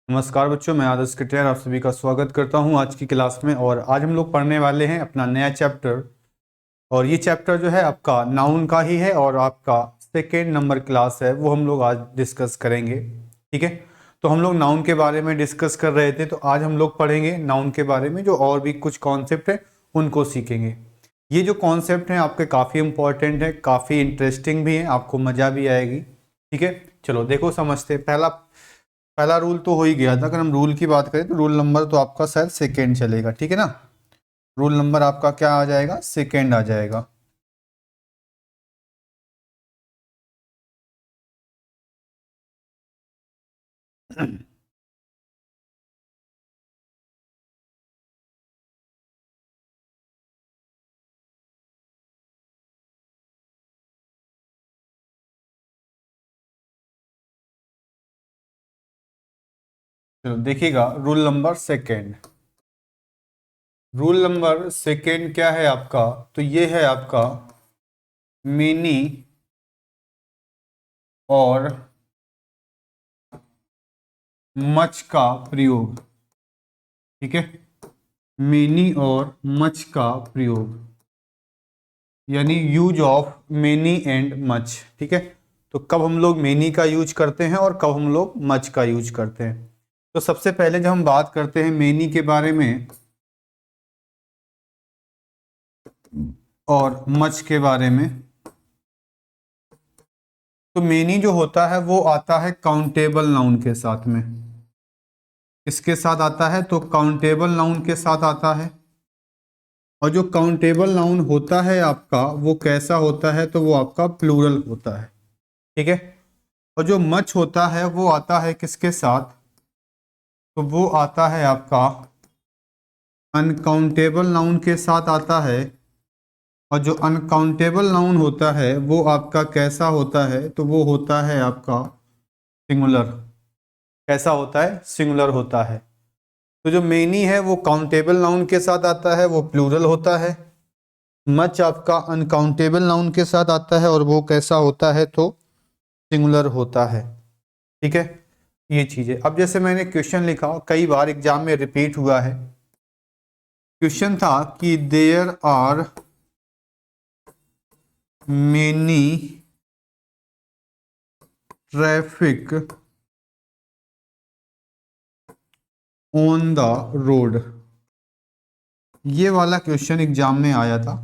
नमस्कार बच्चों, मैं आदर्श कटियार आप सभी का स्वागत करता हूं आज की क्लास में। और आज हम लोग पढ़ने वाले हैं अपना नया चैप्टर। और ये चैप्टर जो है आपका नाउन का ही है और आपका सेकेंड नंबर क्लास है, वो हम लोग आज डिस्कस करेंगे। ठीक है, तो हम लोग नाउन के बारे में डिस्कस कर रहे थे, तो आज हम लोग पढ़ेंगे नाउन के बारे में जो और भी कुछ कॉन्सेप्ट है उनको सीखेंगे। ये जो कॉन्सेप्ट हैं आपके काफ़ी इंपॉर्टेंट है, काफ़ी इंटरेस्टिंग भी है, आपको मज़ा भी आएगी। ठीक है, चलो देखो समझते हैं। पहला पहला रूल तो हो ही गया था। अगर हम रूल की बात करें तो रूल नंबर तो आपका शायद सेकेंड चलेगा। ठीक है ना, रूल नंबर आपका क्या आ जाएगा, सेकेंड आ जाएगा। चलो देखिएगा, rule number second. Rule number second क्या है आपका, तो ये है आपका मेनी और मच का प्रयोग। ठीक है, मेनी और मच का प्रयोग यानी use of many and much. ठीक है, तो कब हम लोग मेनी का यूज करते हैं और कब हम लोग मच का यूज करते हैं। तो सबसे पहले जब हम बात करते हैं मेनी के बारे में और मच के बारे में, तो मेनी जो होता है वो आता है काउंटेबल नाउन के साथ में। इसके साथ आता है तो काउंटेबल नाउन के साथ आता है। और जो काउंटेबल नाउन होता है आपका वो कैसा होता है, तो वो आपका प्लूरल होता है। ठीक है, और जो मच होता है वो आता है किसके साथ, तो वो आता है आपका अनकाउंटेबल नाउन के साथ आता है। और जो अनकाउंटेबल नाउन होता है वो आपका कैसा होता है, तो वो होता है आपका सिंगुलर। कैसा होता है, सिंगुलर होता है। तो जो मेनी है वो काउंटेबल नाउन के साथ आता है, वो प्लूरल होता है। मच आपका अनकाउंटेबल नाउन के साथ आता है और वो कैसा होता है, तो सिंगुलर होता है। ठीक है, ये चीज़ है। अब जैसे मैंने क्वेश्चन लिखा, कई बार एग्जाम में रिपीट हुआ है। क्वेश्चन था कि there are many traffic on the road. ये वाला क्वेश्चन एग्जाम में आया था।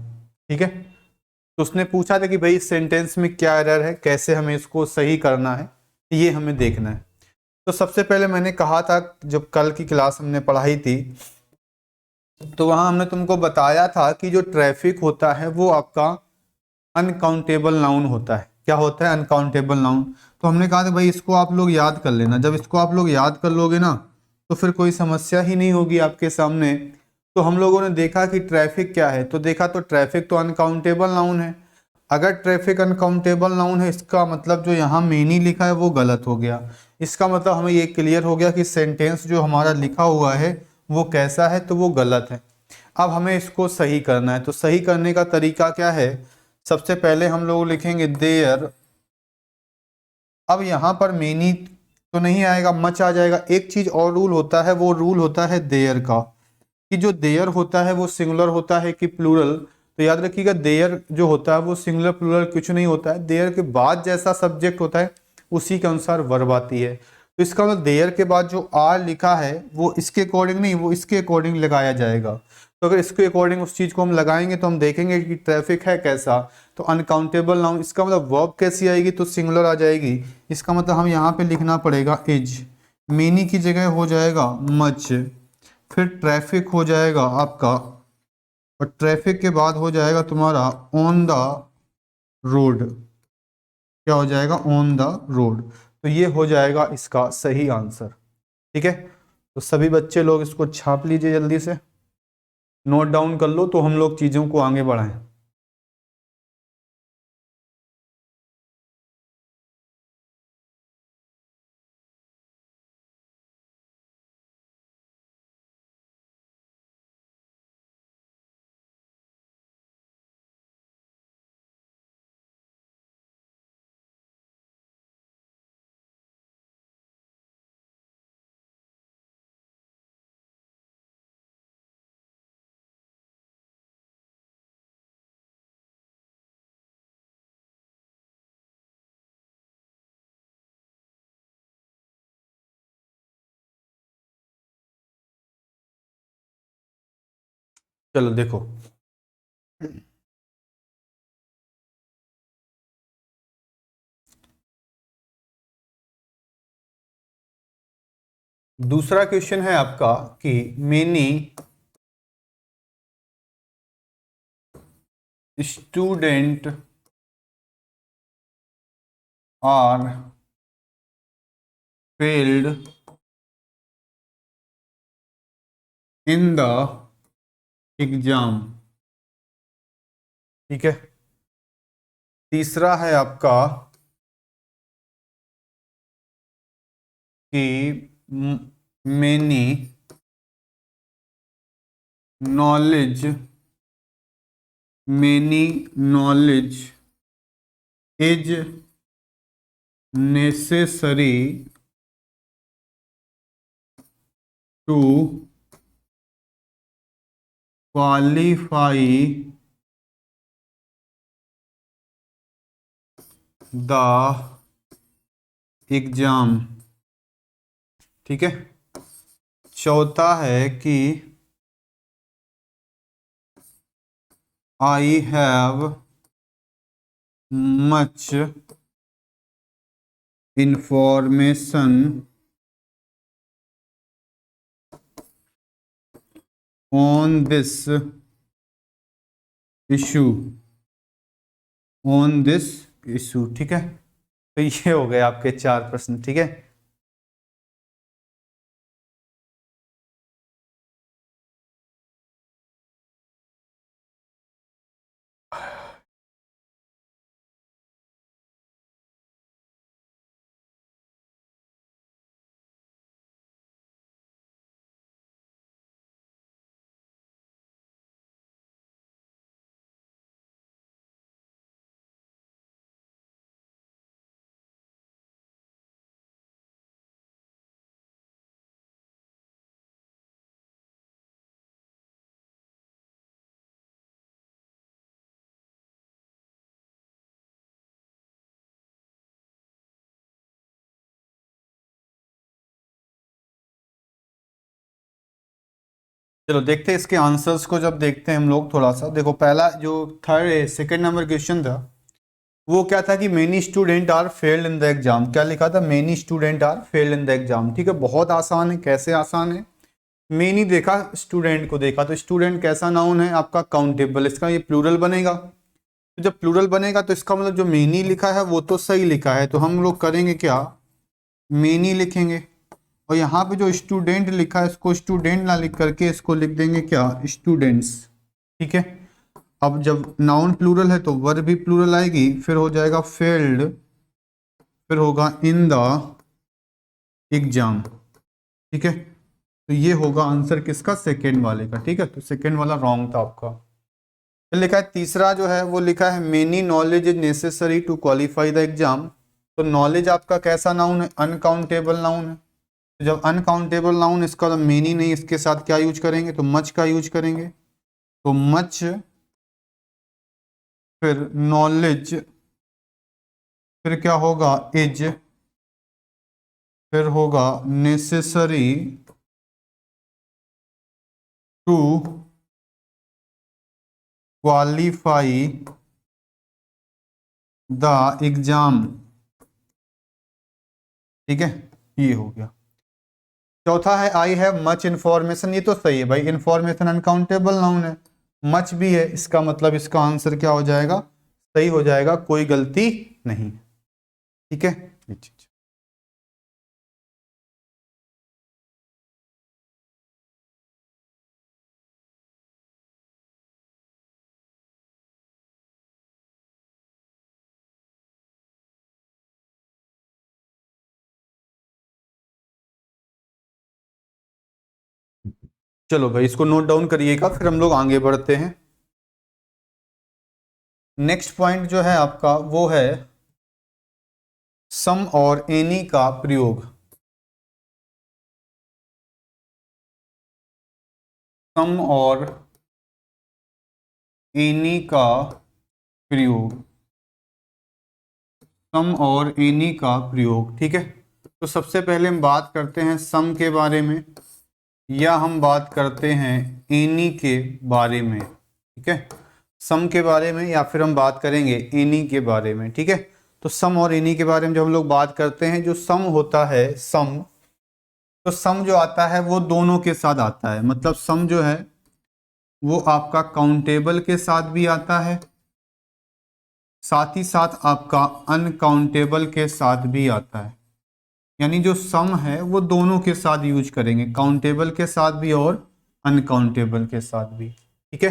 ठीक है, तो उसने पूछा था कि भाई इस सेंटेंस में क्या एरर है, कैसे हमें इसको सही करना है, ये हमें देखना है। तो सबसे पहले मैंने कहा था, जब कल की क्लास हमने पढ़ाई थी तो वहां हमने तुमको बताया था कि जो ट्रैफिक होता है वो आपका अनकाउंटेबल नाउन होता है। क्या होता है, अनकाउंटेबल नाउन। तो हमने कहा था भाई इसको आप लोग याद कर लेना। जब इसको आप लोग याद कर लोगे ना तो फिर कोई समस्या ही नहीं होगी आपके सामने। तो हम लोगों ने देखा कि ट्रैफिक क्या है, तो देखा तो ट्रैफिक तो अनकाउंटेबल नाउन है। अगर ट्रैफिक अनकाउंटेबल नाउन है, इसका मतलब जो यहाँ मेनी लिखा है वो गलत हो गया। इसका मतलब हमें ये क्लियर हो गया कि सेंटेंस जो हमारा लिखा हुआ है वो कैसा है, तो वो गलत है। अब हमें इसको सही करना है, तो सही करने का तरीका क्या है, सबसे पहले हम लोग लिखेंगे देयर। अब यहाँ पर मेनी तो नहीं आएगा, मच आ जाएगा। एक चीज और रूल होता है, वो रूल होता है देयर का, कि जो देयर होता है वो सिंगुलर होता है कि प्लूरल। तो याद रखिएगा, देयर जो होता है वो सिंगुलर प्लूरल कुछ नहीं होता है। देयर के बाद जैसा सब्जेक्ट होता है उसी के अनुसार वर्ब आती है। तो इसका मतलब देयर के बाद जो आर लिखा है वो इसके अकॉर्डिंग नहीं, वो इसके अकॉर्डिंग लगाया जाएगा। तो अगर इसके अकॉर्डिंग उस चीज को हम लगाएंगे तो हम देखेंगे कि ट्रैफिक है कैसा, तो अनकाउंटेबल नाउन। इसका मतलब वर्ब कैसी आएगी, तो सिंगुलर आ जाएगी। इसका मतलब हम यहाँ पे लिखना पड़ेगा इज। मेनी की जगह हो जाएगा मच। फिर ट्रैफिक हो जाएगा आपका, और ट्रैफिक के बाद हो जाएगा तुम्हारा ऑन द रोड। क्या हो जाएगा, ऑन द रोड। तो ये हो जाएगा इसका सही आंसर। ठीक है, तो सभी बच्चे लोग इसको छाप लीजिए, जल्दी से नोट डाउन कर लो तो हम लोग चीज़ों को आगे बढ़ाएं। चलो देखो, दूसरा क्वेश्चन है आपका कि many student are failed in the exam. ठीक है। तीसरा है आपका कि many knowledge is necessary to qualify the exam. ठीक है। चौथा है कि I have much information on this issue ठीक है। तो ये हो गए आपके 4 प्रश्न। ठीक है। चलो देखते हैं इसके आंसर्स को। जब देखते हैं हम लोग थोड़ा सा, देखो पहला जो सेकंड नंबर क्वेश्चन था वो क्या था कि many student are failed in the exam. क्या लिखा था? Many student are failed in the exam. ठीक है, बहुत आसान है। कैसे आसान है? मेनी देखा, स्टूडेंट को देखा, तो स्टूडेंट कैसा नाउन है आपका? काउंटेबल। इसका ये प्लूरल बनेगा। तो जब प्लूरल बनेगा तो इसका मतलब जो मेनी लिखा है वो तो सही लिखा है, तो हम लोग करेंगे क्या, मेनी लिखेंगे। और यहाँ पे जो स्टूडेंट लिखा है इसको स्टूडेंट ना लिख करके इसको लिख देंगे क्या, स्टूडेंट्स। ठीक है। अब जब नाउन प्लूरल है तो वर्ब भी प्लूरल आएगी, फिर हो जाएगा फेल्ड, फिर होगा इन द एग्जाम। ठीक है। तो ये होगा आंसर किसका, सेकेंड वाले का। ठीक है, तो सेकेंड वाला रॉन्ग था आपका। फिर लिखा है तीसरा जो है वो लिखा है many knowledge is necessary to qualify the exam. तो नॉलेज आपका कैसा नाउन है? अनकाउंटेबल नाउन है। तो जब अनकाउंटेबल नाउन, इसका तो मेनी नहीं, इसके साथ क्या यूज करेंगे, तो मच का यूज करेंगे। तो मच, फिर नॉलेज, फिर क्या होगा, इज, फिर होगा necessary to qualify the exam. ठीक है, ये हो गया। चौथा है आई हैव मच इंफॉर्मेशन। ये तो सही है भाई, इंफॉर्मेशन अनकाउंटेबल नाउन है, मच भी है, इसका मतलब इसका आंसर क्या हो जाएगा, सही हो जाएगा, कोई गलती नहीं। ठीक है। ये चीज चलो भाई इसको नोट डाउन करिएगा, फिर हम लोग आगे बढ़ते हैं। नेक्स्ट पॉइंट जो है आपका वो है सम और एनी का प्रयोग। सम और एनी का प्रयोग, सम और एनी का प्रयोग। ठीक है। तो सबसे पहले हम बात करते हैं सम के बारे में। या हम बात करते हैं एनी के बारे में, ठीक है, सम के बारे में, या फिर हम बात करेंगे एनी के बारे में, ठीक है। तो सम और एनी के बारे में जब हम लोग बात करते हैं, जो सम होता है सम, तो सम जो आता है वो दोनों के साथ आता है, मतलब सम जो है वो आपका काउंटेबल के साथ भी आता है, साथ ही साथ आपका अनकाउंटेबल के साथ भी आता है। यानी जो सम है वो दोनों के साथ यूज करेंगे, काउंटेबल के साथ भी और अनकाउंटेबल के साथ भी, ठीक है।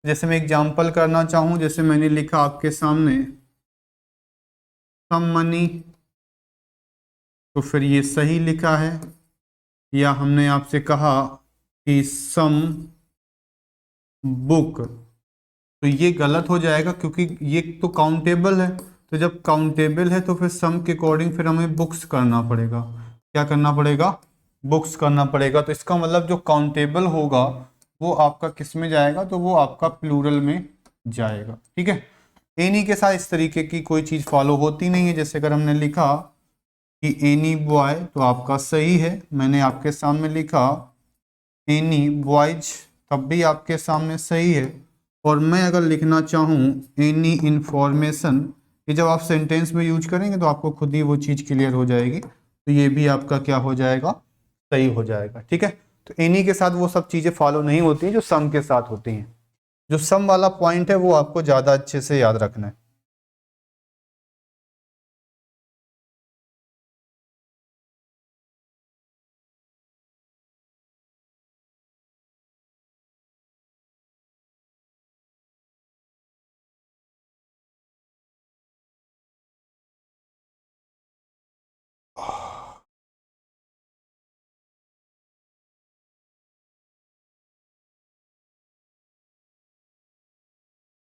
जैसे मैं एग्जांपल करना चाहूं, जैसे मैंने लिखा आपके सामने सम मनी, तो फिर ये सही लिखा है। या हमने आपसे कहा कि सम बुक, तो ये गलत हो जाएगा क्योंकि ये तो काउंटेबल है। तो जब काउंटेबल है तो फिर सम के अकॉर्डिंग फिर हमें बुक्स करना पड़ेगा। क्या करना पड़ेगा? बुक्स करना पड़ेगा। तो इसका मतलब जो काउंटेबल होगा वो आपका किस में जाएगा? तो वो आपका प्लूरल में जाएगा, ठीक है। एनी के साथ इस तरीके की कोई चीज़ फॉलो होती नहीं है। जैसे अगर हमने लिखा कि एनी बॉय, तो आपका सही है। मैंने आपके सामने लिखा एनी बॉयज, तब भी आपके सामने सही है। और मैं अगर लिखना चाहूँ एनी इंफॉर्मेशन, ये जब आप सेंटेंस में यूज करेंगे तो आपको खुद ही वो चीज़ क्लियर हो जाएगी। तो ये भी आपका क्या हो जाएगा? सही हो जाएगा, ठीक है। तो एनी के साथ वो सब चीज़ें फॉलो नहीं होती हैं जो सम के साथ होती हैं। जो सम वाला पॉइंट है वो आपको ज़्यादा अच्छे से याद रखना है।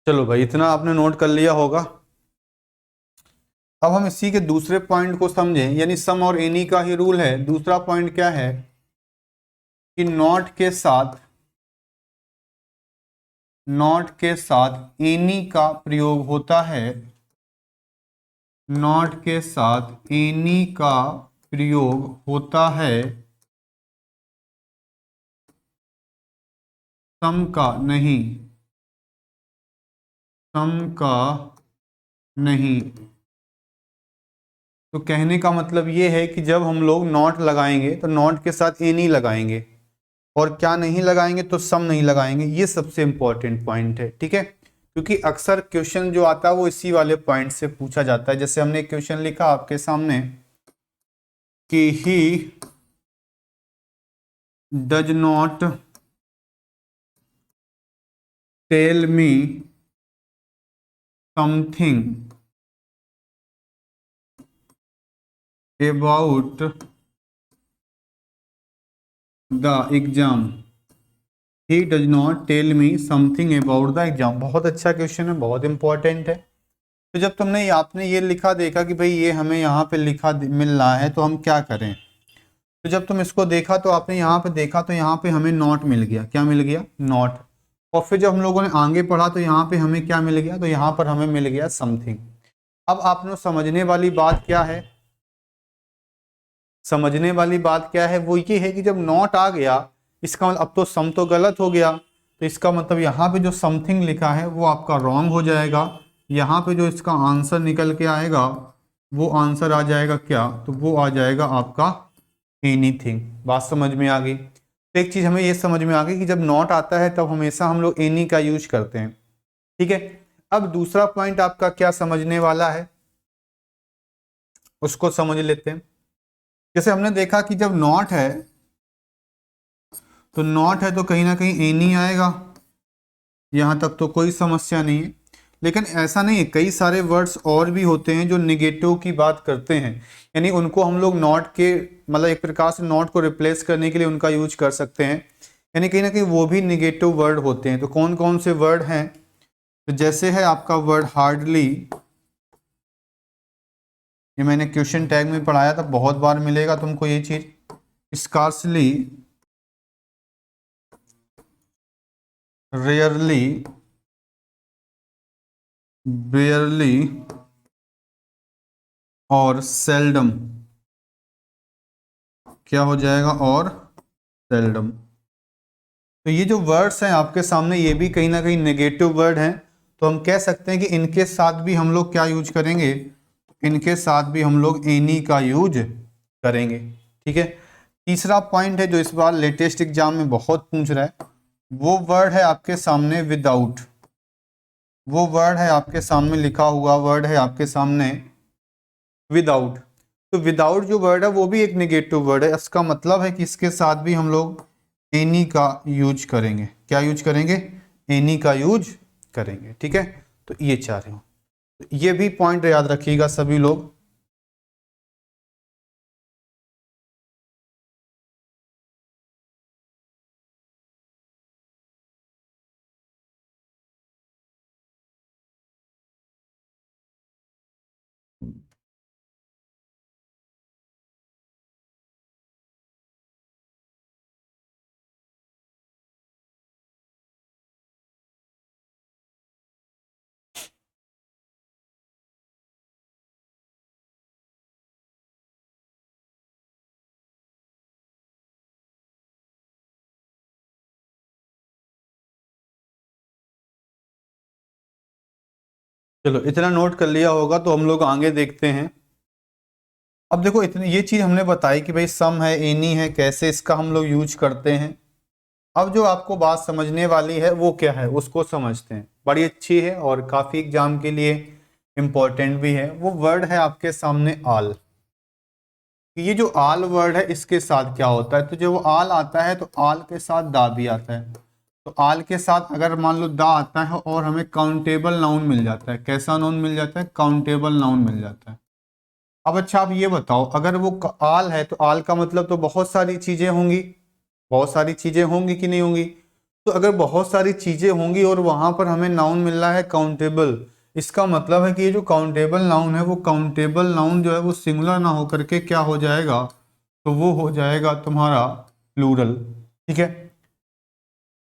चलो भाई, इतना आपने नोट कर लिया होगा। अब हम इसी के दूसरे पॉइंट को समझें, यानी सम और एनी का ही रूल है। दूसरा पॉइंट क्या है कि नॉट के साथ एनी का प्रयोग होता है। नॉट के साथ एनी का प्रयोग होता है, सम का नहीं। सम का नहीं। तो कहने का मतलब ये है कि जब हम लोग नॉट लगाएंगे तो नॉट के साथ एनी लगाएंगे, और क्या नहीं लगाएंगे? तो सम नहीं लगाएंगे। ये सबसे इंपॉर्टेंट पॉइंट है, ठीक है। क्योंकि अक्सर क्वेश्चन जो आता है वो इसी वाले पॉइंट से पूछा जाता है। जैसे हमने क्वेश्चन लिखा आपके सामने कि he does not tell me something about the exam. He does not tell me something about the exam. बहुत अच्छा क्वेश्चन है, बहुत इंपॉर्टेंट है। तो जब तुमने आपने ये लिखा, देखा कि भाई ये हमें यहाँ पे लिखा मिल रहा है, तो हम क्या करें? तो जब तुम इसको देखा तो आपने यहाँ पे देखा, तो यहाँ पे हमें नॉट मिल गया। क्या मिल गया? नॉट। और फिर जब हम लोगों ने आगे पढ़ा तो यहाँ पे हमें क्या मिल गया? तो यहाँ पर हमें मिल गया समथिंग। अब आपने समझने वाली बात क्या है? समझने वाली बात क्या है? वो ये है कि जब नॉट आ गया, इसका मतलब अब तो सम तो गलत हो गया। तो इसका मतलब यहाँ पे जो समथिंग लिखा है वो आपका रॉन्ग हो जाएगा। यहाँ पे जो इसका आंसर निकल के आएगा वो आंसर आ जाएगा क्या? तो वो आ जाएगा आपका एनीथिंग। बात समझ में आ गई? तो एक चीज हमें ये समझ में आ गई कि जब नॉट आता है तब हमेशा हम लोग एनी का यूज करते हैं, ठीक है। अब दूसरा पॉइंट आपका क्या समझने वाला है, उसको समझ लेते हैं। जैसे हमने देखा कि जब नॉट है, तो नॉट है तो कहीं ना कहीं एनी आएगा। यहां तक तो कोई समस्या नहीं है। लेकिन ऐसा नहीं है, कई सारे वर्ड्स और भी होते हैं जो निगेटिव की बात करते हैं। यानी उनको हम लोग नॉट के मतलब एक प्रकार से नॉट को रिप्लेस करने के लिए उनका यूज कर सकते हैं। यानी कहीं ना कहीं वो भी निगेटिव वर्ड होते हैं। तो कौन कौन से वर्ड हैं? तो जैसे है आपका वर्ड हार्डली, ये मैंने क्वेश्चन टैग में पढ़ाया था, बहुत बार मिलेगा तुमको ये चीज। स्कार्सली, रेयरली, बेयरली और सेल्डम। क्या हो जाएगा? और सेल्डम। तो ये जो वर्ड्स हैं आपके सामने ये भी कहीं ना कहीं नेगेटिव वर्ड हैं, तो हम कह सकते हैं कि इनके साथ भी हम लोग क्या यूज करेंगे, इनके साथ भी हम लोग एनी का यूज करेंगे। ठीक है। तीसरा पॉइंट है जो इस बार लेटेस्ट एग्जाम में बहुत पूछ रहा है, वो वर्ड है आपके सामने विदाउट। वो वर्ड है आपके सामने लिखा हुआ वर्ड है आपके सामने विदाउट। तो विदाउट जो वर्ड है वो भी एक नेगेटिव वर्ड है, इसका मतलब है कि इसके साथ भी हम लोग एनी का यूज करेंगे। क्या यूज करेंगे, एनी का यूज करेंगे। ठीक है। तो ये चाह रहे हो, तो ये भी पॉइंट याद रखिएगा सभी लोग। चलो इतना नोट कर लिया होगा तो हम लोग आगे देखते हैं। अब देखो इतनी ये चीज हमने बताई कि भाई सम है, एनी है, कैसे इसका हम लोग यूज करते हैं। अब जो आपको बात समझने वाली है वो क्या है उसको समझते हैं, बड़ी अच्छी है और काफी एग्जाम के लिए इंपॉर्टेंट भी है। वो वर्ड है आपके सामने आल। ये जो आल वर्ड है इसके साथ क्या होता है, तो जब वो आल आता है तो आल के साथ दा भी आता है। तो आल के साथ अगर मान लो दा आता है और हमें काउंटेबल नाउन मिल जाता है, कैसा नाउन मिल जाता है, काउंटेबल नाउन मिल जाता है। अब अच्छा आप ये बताओ, अगर वो आल है तो आल का मतलब तो बहुत सारी चीजें होंगी, बहुत सारी चीजें होंगी कि नहीं होंगी। तो अगर बहुत सारी चीजें होंगी और वहां पर हमें नाउन मिल रहा है काउंटेबल, इसका मतलब है कि ये जो काउंटेबल नाउन है वो काउंटेबल नाउन जो है वो सिंगुलर ना होकर के क्या हो जाएगा, तो वो हो जाएगा तुम्हारा प्लूरल। ठीक है।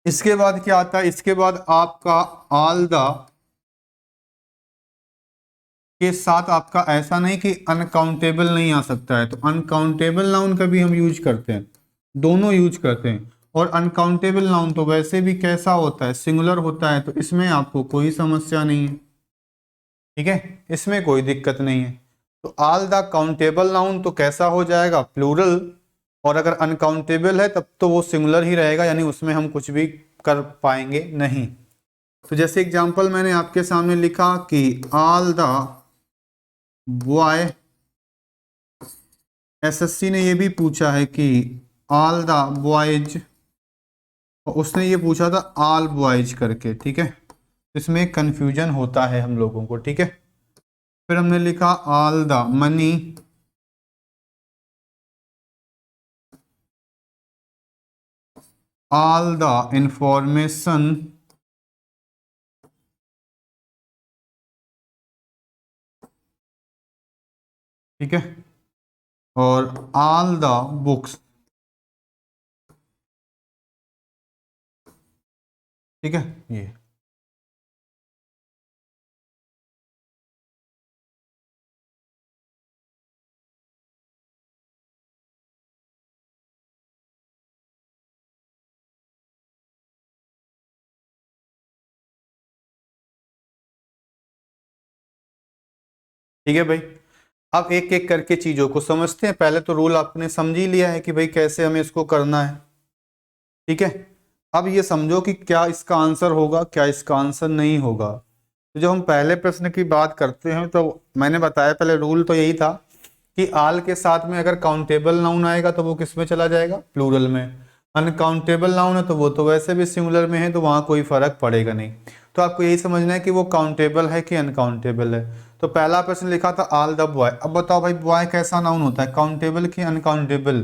इसके बाद क्या आता है, इसके बाद आपका आल द के साथ आपका ऐसा नहीं कि अनकाउंटेबल नहीं आ सकता है, तो अनकाउंटेबल नाउन का भी हम यूज करते हैं, दोनों यूज करते हैं। और अनकाउंटेबल नाउन तो वैसे भी कैसा होता है, सिंगुलर होता है, तो इसमें आपको कोई समस्या नहीं है। ठीक है, इसमें कोई दिक्कत नहीं है। तो ऑल द काउंटेबल नाउन तो कैसा हो जाएगा, प्लूरल। और अगर अनकाउंटेबल है तब तो वो सिंगुलर ही रहेगा, यानी उसमें हम कुछ भी कर पाएंगे नहीं। तो जैसे एग्जांपल मैंने आपके सामने लिखा कि ऑल द बॉय, एसएससी ने ये भी पूछा है कि ऑल द बॉयज, उसने ये पूछा था ऑल बॉयज करके। ठीक है, इसमें कंफ्यूजन होता है हम लोगों को। ठीक है, फिर हमने लिखा all the money, all the information, ठीक है, और ऑल द बुक्स। ठीक है, ये ठीक है भाई। अब एक एक करके चीजों को समझते हैं। पहले तो रूल आपने समझ ही लिया है कि भाई कैसे हमें इसको करना है। ठीक है, अब ये समझो कि क्या इसका आंसर होगा, क्या इसका आंसर नहीं होगा। तो जब हम पहले प्रश्न की बात करते हैं तो मैंने बताया पहले रूल तो यही था कि आल के साथ में अगर काउंटेबल नाउन आएगा तो वो किस में चला जाएगा, प्लूरल में। अनकाउंटेबल नाउन है तो वो तो वैसे भी सिंगुलर में है, तो वहां कोई फर्क पड़ेगा नहीं। तो आपको यही समझना है कि वो काउंटेबल है कि अनकाउंटेबल है। तो पहला प्रश्न लिखा था ऑल द बॉय। अब बताओ भाई बॉय कैसा नाउन होता है, काउंटेबल कि अनकाउंटेबल।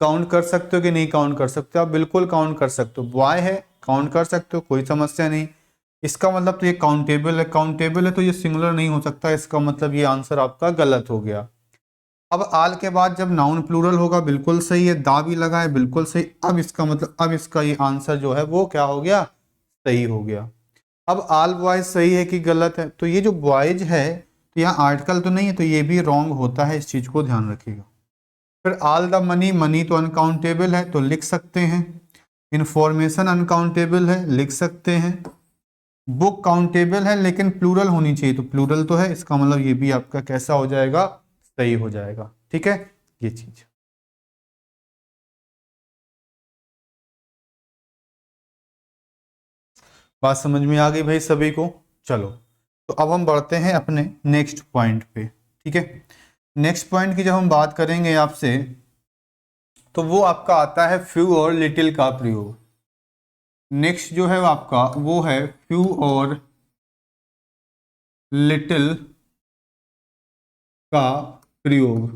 काउंट कर सकते हो कि नहीं काउंट कर सकते हो, आप बिल्कुल काउंट कर सकते हो, बॉय है काउंट कर सकते हो, कोई समस्या नहीं। इसका मतलब तो ये काउंटेबल है, काउंटेबल है तो ये सिंगुलर नहीं हो सकता, इसका मतलब ये आंसर आपका गलत हो गया। अब आल के बाद जब नाउन प्लूरल होगा बिल्कुल सही है, दा भी लगा है बिल्कुल सही। अब इसका मतलब अब इसका ये आंसर जो है वो क्या हो गया, सही हो गया। अब आल बॉयज सही है कि गलत है, तो ये जो बॉयज है तो यहाँ आर्टिकल तो नहीं है, तो ये भी रॉन्ग होता है, इस चीज को ध्यान रखिएगा। फिर ऑल द मनी, मनी तो अनकाउंटेबल है तो लिख सकते हैं। इंफॉर्मेशन अनकाउंटेबल है, लिख सकते हैं। बुक काउंटेबल है लेकिन प्लूरल होनी चाहिए, तो प्लूरल तो है, इसका मतलब ये भी आपका कैसा हो जाएगा, सही हो जाएगा। ठीक है, ये चीज। बात समझ में आ गई भाई सभी को? चलो, तो अब हम बढ़ते हैं अपने नेक्स्ट पॉइंट पे। ठीक है, नेक्स्ट पॉइंट की जब हम बात करेंगे आपसे, तो वो आपका आता है फ्यू और लिटिल का प्रयोग। नेक्स्ट जो है वो आपका वो है फ्यू और लिटिल का प्रयोग।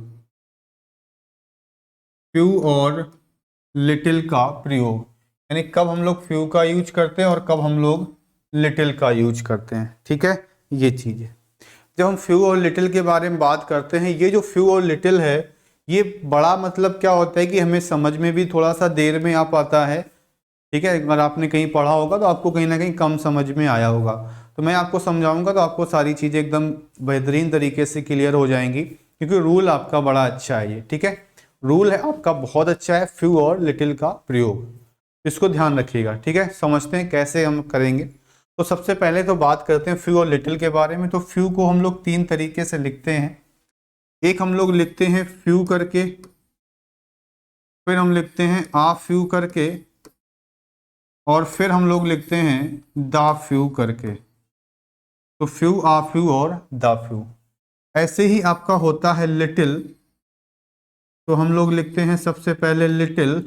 फ्यू और लिटिल का प्रयोग, यानी कब हम लोग फ्यू का यूज करते हैं और कब हम लोग लिटिल का यूज करते हैं। ठीक है, ये चीज है। जब हम फ्यू और लिटिल के बारे में बात करते हैं, ये जो फ्यू और लिटिल है, ये बड़ा मतलब क्या होता है कि हमें समझ में भी थोड़ा सा देर में आ पाता है। ठीक है, अगर आपने कहीं पढ़ा होगा तो आपको कहीं ना कहीं कम समझ में आया होगा, तो मैं आपको समझाऊंगा तो आपको सारी चीज़ें एकदम बेहतरीन तरीके से क्लियर हो जाएंगी, क्योंकि रूल आपका बड़ा अच्छा है ये। ठीक है, रूल है आपका बहुत अच्छा है, फ्यू और लिटिल का प्रयोग, इसको ध्यान रखिएगा। ठीक है, समझते हैं कैसे हम करेंगे। तो सबसे पहले तो बात करते हैं फ्यू और लिटिल के बारे में। तो फ्यू को हम लोग तीन तरीके से लिखते हैं। एक हम लोग लिखते हैं फ्यू करके, फिर हम लिखते हैं आ फ्यू करके, और फिर हम लोग लिखते हैं दा फ्यू करके। तो फ्यू, आ फ्यू और दा फ्यू। ऐसे ही आपका होता है लिटिल, तो हम लोग लिखते हैं सबसे पहले लिटिल,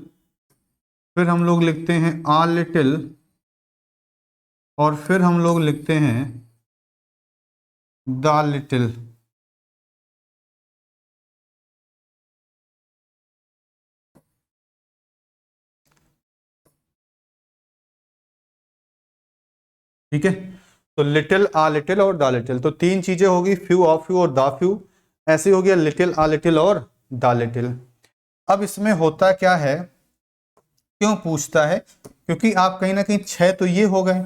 फिर हम लोग लिखते हैं आ लिटिल, और फिर हम लोग लिखते हैं द लिटिल। ठीक है, तो लिटिल, आ लिटिल और द लिटिल, तो तीन चीजें होगी, फ्यू, आ फ्यू और द फ्यू। ऐसे हो गया लिटिल, आ लिटिल और द लिटिल। अब इसमें होता क्या है, क्यों पूछता है, क्योंकि आप कहीं ना कहीं छह तो ये हो गए,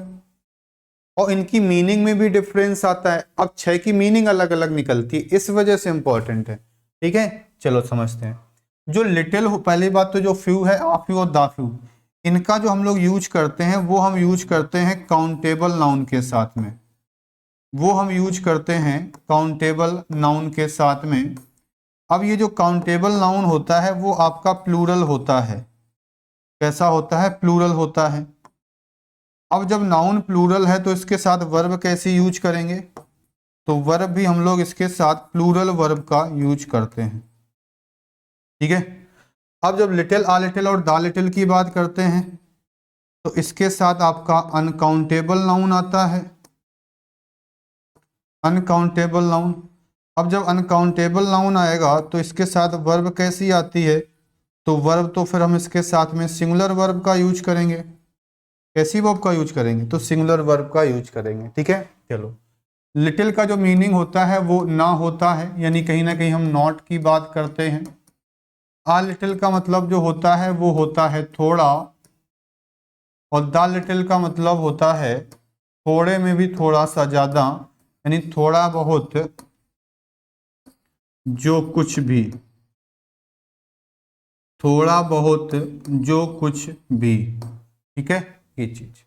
और इनकी मीनिंग में भी डिफरेंस आता है। अब छह की मीनिंग अलग अलग निकलती है, इस वजह से इंपॉर्टेंट है। ठीक है, चलो समझते हैं। जो लिटिल हो, पहली बात तो जो फ्यू है, आ फ्यू और दा फ्यू, इनका जो हम लोग यूज करते हैं वो हम यूज करते हैं काउंटेबल नाउन के साथ में। वो हम यूज करते हैं काउंटेबल नाउन के साथ में। अब ये जो काउंटेबल नाउन होता है वो आपका प्लूरल होता है। कैसा होता है? प्लूरल होता है। अब जब नाउन प्लूरल है तो इसके साथ वर्ब कैसे यूज करेंगे? तो वर्ब भी हम लोग इसके साथ प्लूरल वर्ब का यूज करते हैं। ठीक है, अब जब लिटिल, आ लिटिल और दा लिटिल की बात करते हैं, तो इसके साथ आपका अनकाउंटेबल नाउन आता है। अनकाउंटेबल नाउन, अब जब अनकाउंटेबल नाउन आएगा तो इसके साथ वर्ब कैसी आती है? तो वर्ब तो फिर हम इसके साथ में सिंगुलर वर्ब का यूज करेंगे। कैसी वर्ब का यूज करेंगे? तो सिंगुलर वर्ब का यूज करेंगे। ठीक है, चलो। लिटिल का जो मीनिंग होता है वो ना होता है, यानी कहीं ना कहीं हम नॉट की बात करते हैं। आ लिटिल का मतलब जो होता है वो होता है थोड़ा, और द लिटिल का मतलब होता है थोड़े में भी थोड़ा सा ज्यादा, यानी थोड़ा बहुत, जो कुछ भी, थोड़ा बहुत जो कुछ भी। ठीक है, ये चीज।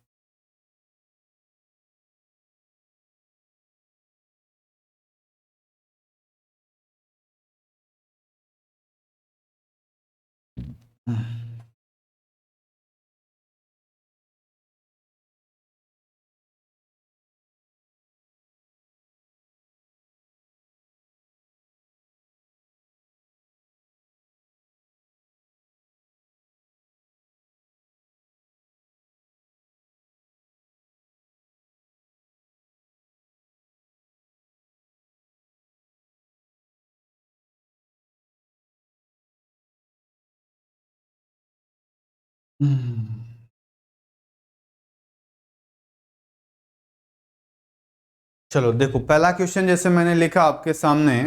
चलो देखो, पहला क्वेश्चन जैसे मैंने लिखा आपके सामने,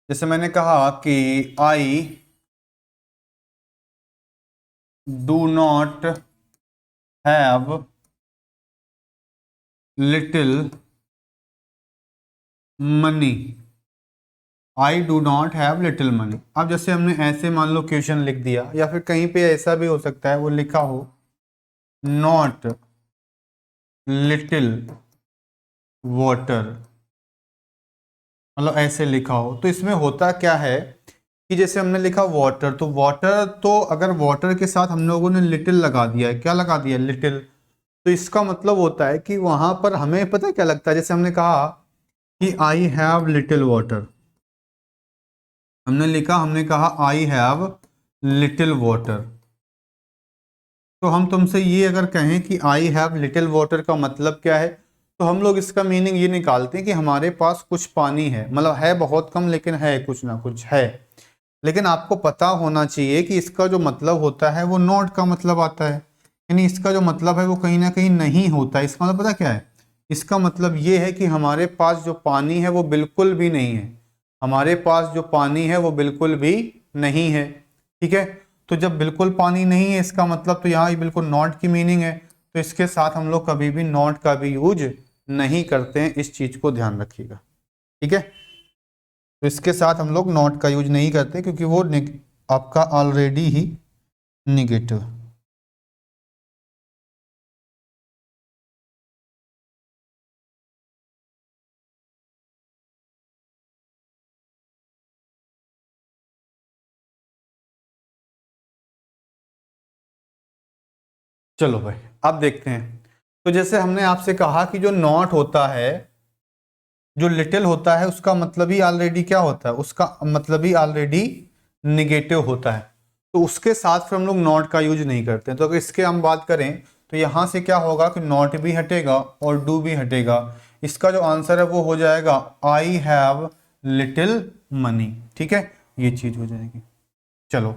जैसे मैंने कहा कि I do not have little money. I do not have little money. अब जैसे हमने ऐसे मान लो क्वेश्चन लिख दिया, या फिर कहीं पे ऐसा भी हो सकता है वो लिखा हो नॉट लिटिल वाटर, मतलब ऐसे लिखा हो, तो इसमें होता क्या है कि जैसे हमने लिखा वाटर, तो वाटर, तो अगर वाटर के साथ हम लोगों ने लिटिल लगा दिया है, क्या लगा दिया है, लिटिल, तो इसका मतलब होता है कि वहां पर हमें पता है क्या लगता है, जैसे हमने कहा कि आई हैव लिटिल वाटर, हमने लिखा, हमने कहा आई हैव लिटिल वाटर, तो हम तुमसे ये अगर कहें कि आई हैव लिटिल वाटर का मतलब क्या है, तो हम लोग इसका मीनिंग ये निकालते हैं कि हमारे पास कुछ पानी है, मतलब है बहुत कम लेकिन है कुछ ना कुछ है। लेकिन आपको पता होना चाहिए कि इसका जो मतलब होता है वो नॉट का मतलब आता है, यानी इसका जो मतलब है वो कहीं ना कहीं नहीं होता है। इसका मतलब पता क्या है, इसका मतलब ये है कि हमारे पास जो पानी है वो बिल्कुल भी नहीं है, हमारे पास जो पानी है वो बिल्कुल भी नहीं है। ठीक है, तो जब बिल्कुल पानी नहीं है इसका मतलब, तो यहाँ बिल्कुल नॉट की मीनिंग है, तो इसके साथ हम लोग कभी भी नॉट का भी यूज नहीं करते हैं, इस चीज को ध्यान रखिएगा। ठीक है, तो इसके साथ हम लोग नॉट का यूज नहीं करते क्योंकि वो आपका ऑलरेडी ही निगेटिव। चलो भाई अब देखते हैं। तो जैसे हमने आपसे कहा कि जो नॉट होता है, जो लिटिल होता है, उसका मतलब ही ऑलरेडी क्या होता है, उसका मतलब ही ऑलरेडी निगेटिव होता है, तो उसके साथ फिर हम लोग नॉट का यूज नहीं करते। तो अगर इसके हम बात करें तो यहाँ से क्या होगा कि नॉट भी हटेगा और डू भी हटेगा, इसका जो आंसर है वो हो जाएगा आई हैव लिटिल मनी। ठीक है, ये चीज हो जाएगी। चलो,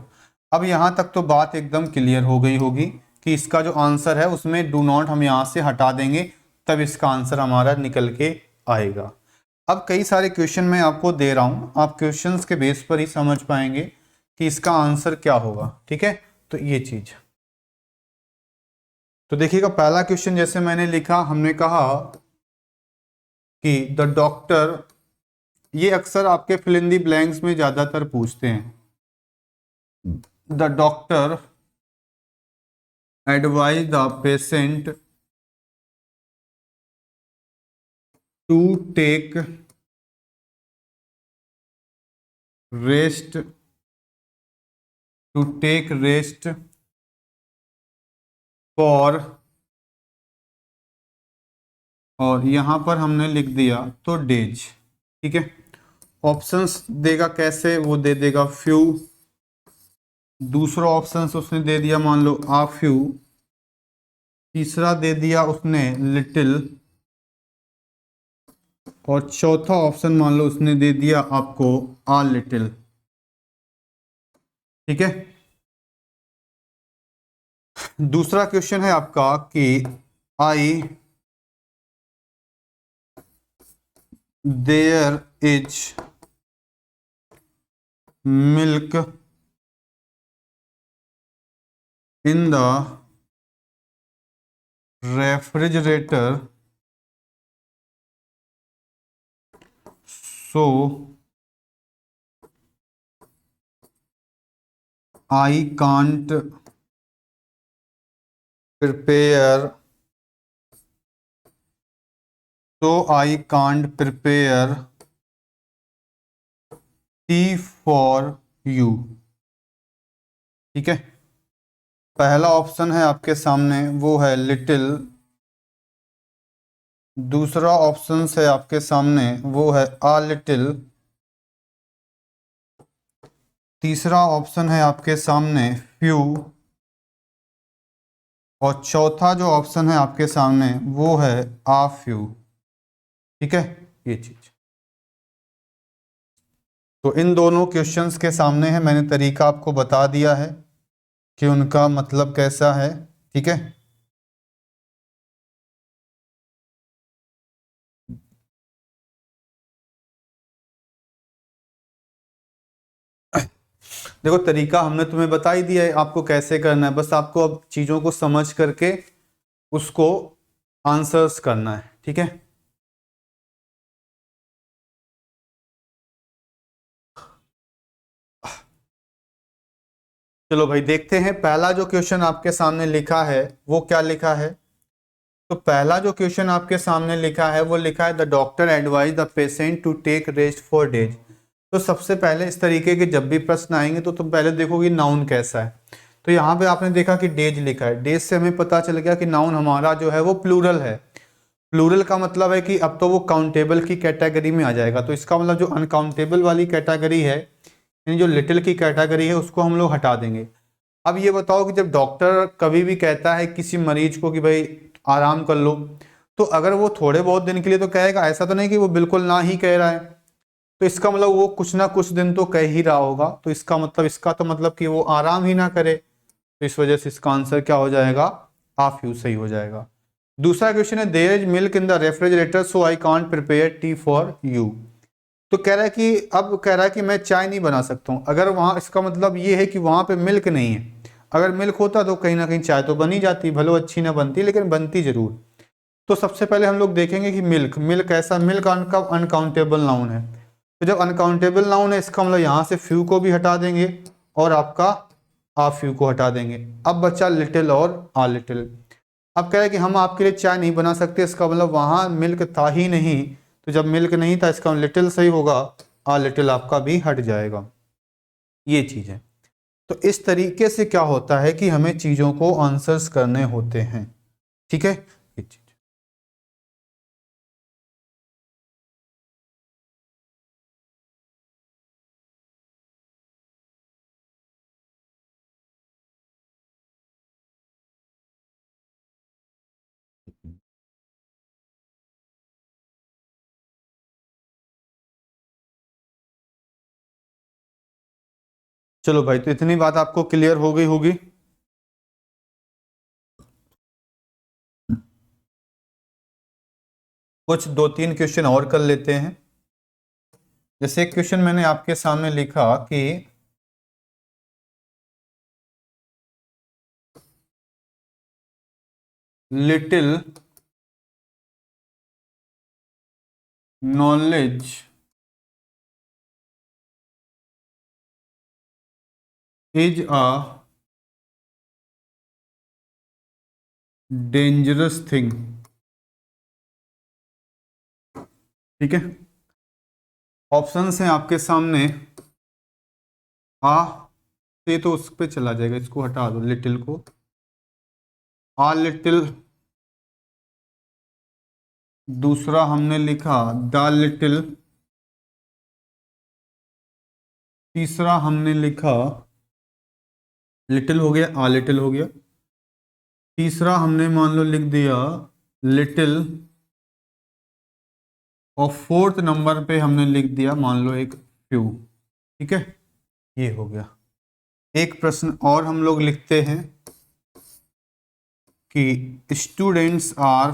अब यहाँ तक तो बात एकदम क्लियर हो गई होगी कि इसका जो आंसर है उसमें डू नॉट हम यहाँ से हटा देंगे, तब इसका आंसर हमारा निकल के आएगा। अब कई सारे क्वेश्चन मैं आपको दे रहा हूं, आप क्वेश्चंस के बेस पर ही समझ पाएंगे कि इसका आंसर क्या होगा। ठीक है, तो ये चीज, तो देखिएगा पहला क्वेश्चन जैसे मैंने लिखा, हमने कहा कि द डॉक्टर, ये अक्सर आपके फिल इन दी ब्लैंक्स में ज्यादातर पूछते हैं, the doctor advise the patient to take rest, to take rest for, और यहां पर हमने लिख दिया तो डेज। ठीक है, ऑप्शंस देगा कैसे, वो दे देगा फ्यू, दूसरा ऑप्शंस उसने दे दिया मान लो आ फ्यू, तीसरा दे दिया उसने लिटिल, और चौथा ऑप्शन मान लो उसने दे दिया आपको आ लिटिल। ठीक है, दूसरा क्वेश्चन है आपका कि I there is milk in the refrigerator so I can't prepare, so I can't prepare tea for you। ठीक है, पहला ऑप्शन है आपके सामने वो है लिटिल, दूसरा ऑप्शन है आपके सामने वो है आ लिटिल, तीसरा ऑप्शन है आपके सामने फ्यू, और चौथा जो ऑप्शन है आपके सामने वो है आ फ्यू। ठीक है, ये चीज, तो इन दोनों क्वेश्चंस के सामने है, मैंने तरीका आपको बता दिया है कि उनका मतलब कैसा है। ठीक है, देखो तरीका हमने तुम्हें बता ही दिया है आपको कैसे करना है, बस आपको अब चीजों को समझ करके उसको आंसर्स करना है। ठीक है। चलो भाई देखते हैं पहला जो क्वेश्चन आपके सामने लिखा है वो क्या लिखा है। तो पहला जो क्वेश्चन आपके सामने लिखा है वो लिखा है the doctor advise the patient to take rest for days. तो सबसे पहले इस तरीके के जब भी प्रश्न आएंगे तो तुम पहले देखोगे नाउन कैसा है। तो यहाँ पे आपने देखा कि डेज लिखा है, डेज से हमें पता चल गया कि नाउन हमारा जो है वो प्लूरल है। प्लूरल का मतलब है कि अब तो वो काउंटेबल की कैटेगरी में आ जाएगा। तो इसका मतलब जो अनकाउंटेबल वाली कैटेगरी है, यानी जो लिटिल की कैटेगरी है, उसको हम लोग हटा देंगे। अब ये बताओ कि जब डॉक्टर कभी भी कहता है किसी मरीज को कि भाई आराम कर लो, तो अगर वो थोड़े बहुत दिन के लिए तो कहेगा, ऐसा तो नहीं कि वो बिल्कुल ना ही कह रहा है। तो इसका मतलब वो कुछ ना कुछ दिन तो कह ही रहा होगा। तो इसका मतलब, इसका तो मतलब कि वो आराम ही ना करे। तो इस वजह से इसका आंसर क्या हो जाएगा, हाफ यू सही हो जाएगा। दूसरा क्वेश्चन है there is milk in the refrigerator so I can't prepare tea for you. तो कह रहा है कि, अब कह रहा है कि मैं चाय नहीं बना सकता हूँ। अगर वहां, इसका मतलब ये है कि वहां पे मिल्क नहीं है। अगर मिल्क होता तो कहीं ना कहीं चाय तो बनी जाती, भले वो अच्छी ना बनती लेकिन बनती जरूर। तो सबसे पहले हम लोग देखेंगे कि मिल्क, मिल्क ऐसा, मिल्क का अनकाउंटेबल नाउन है। तो जब अनकाउंटेबल नाउन है, इसका मतलब यहाँ से फ्यू को भी हटा देंगे और आपका आ फ्यू को हटा देंगे। अब बचा लिटिल और आ लिटिल। अब कह रहे हैं कि हम आपके लिए चाय नहीं बना सकते, इसका मतलब वहां मिल्क था ही नहीं। तो जब मिल्क नहीं था, इसका लिटिल सही होगा, आ लिटिल आपका भी हट जाएगा। ये चीज है। तो इस तरीके से क्या होता है कि हमें चीजों को आंसर्स करने होते हैं। ठीक है, ये चीज। चलो भाई, तो इतनी बात आपको क्लियर हो गई होगी। कुछ दो तीन क्वेश्चन और कर लेते हैं। जैसे एक क्वेश्चन मैंने आपके सामने लिखा कि little knowledge is a dangerous thing. ठीक है, ऑप्शंस हैं आपके सामने। आ, तो ये तो उस पे चला जाएगा, इसको हटा दो लिटिल को। आ लिटिल। दूसरा हमने लिखा द लिटिल। तीसरा हमने लिखा लिटिल हो गया, आ लिटिल हो गया। तीसरा हमने मान लो लिख दिया लिटिल। और फोर्थ नंबर पे हमने लिख दिया मान लो एक फ्यू। ठीक है, ये हो गया। एक प्रश्न और हम लोग लिखते हैं कि students are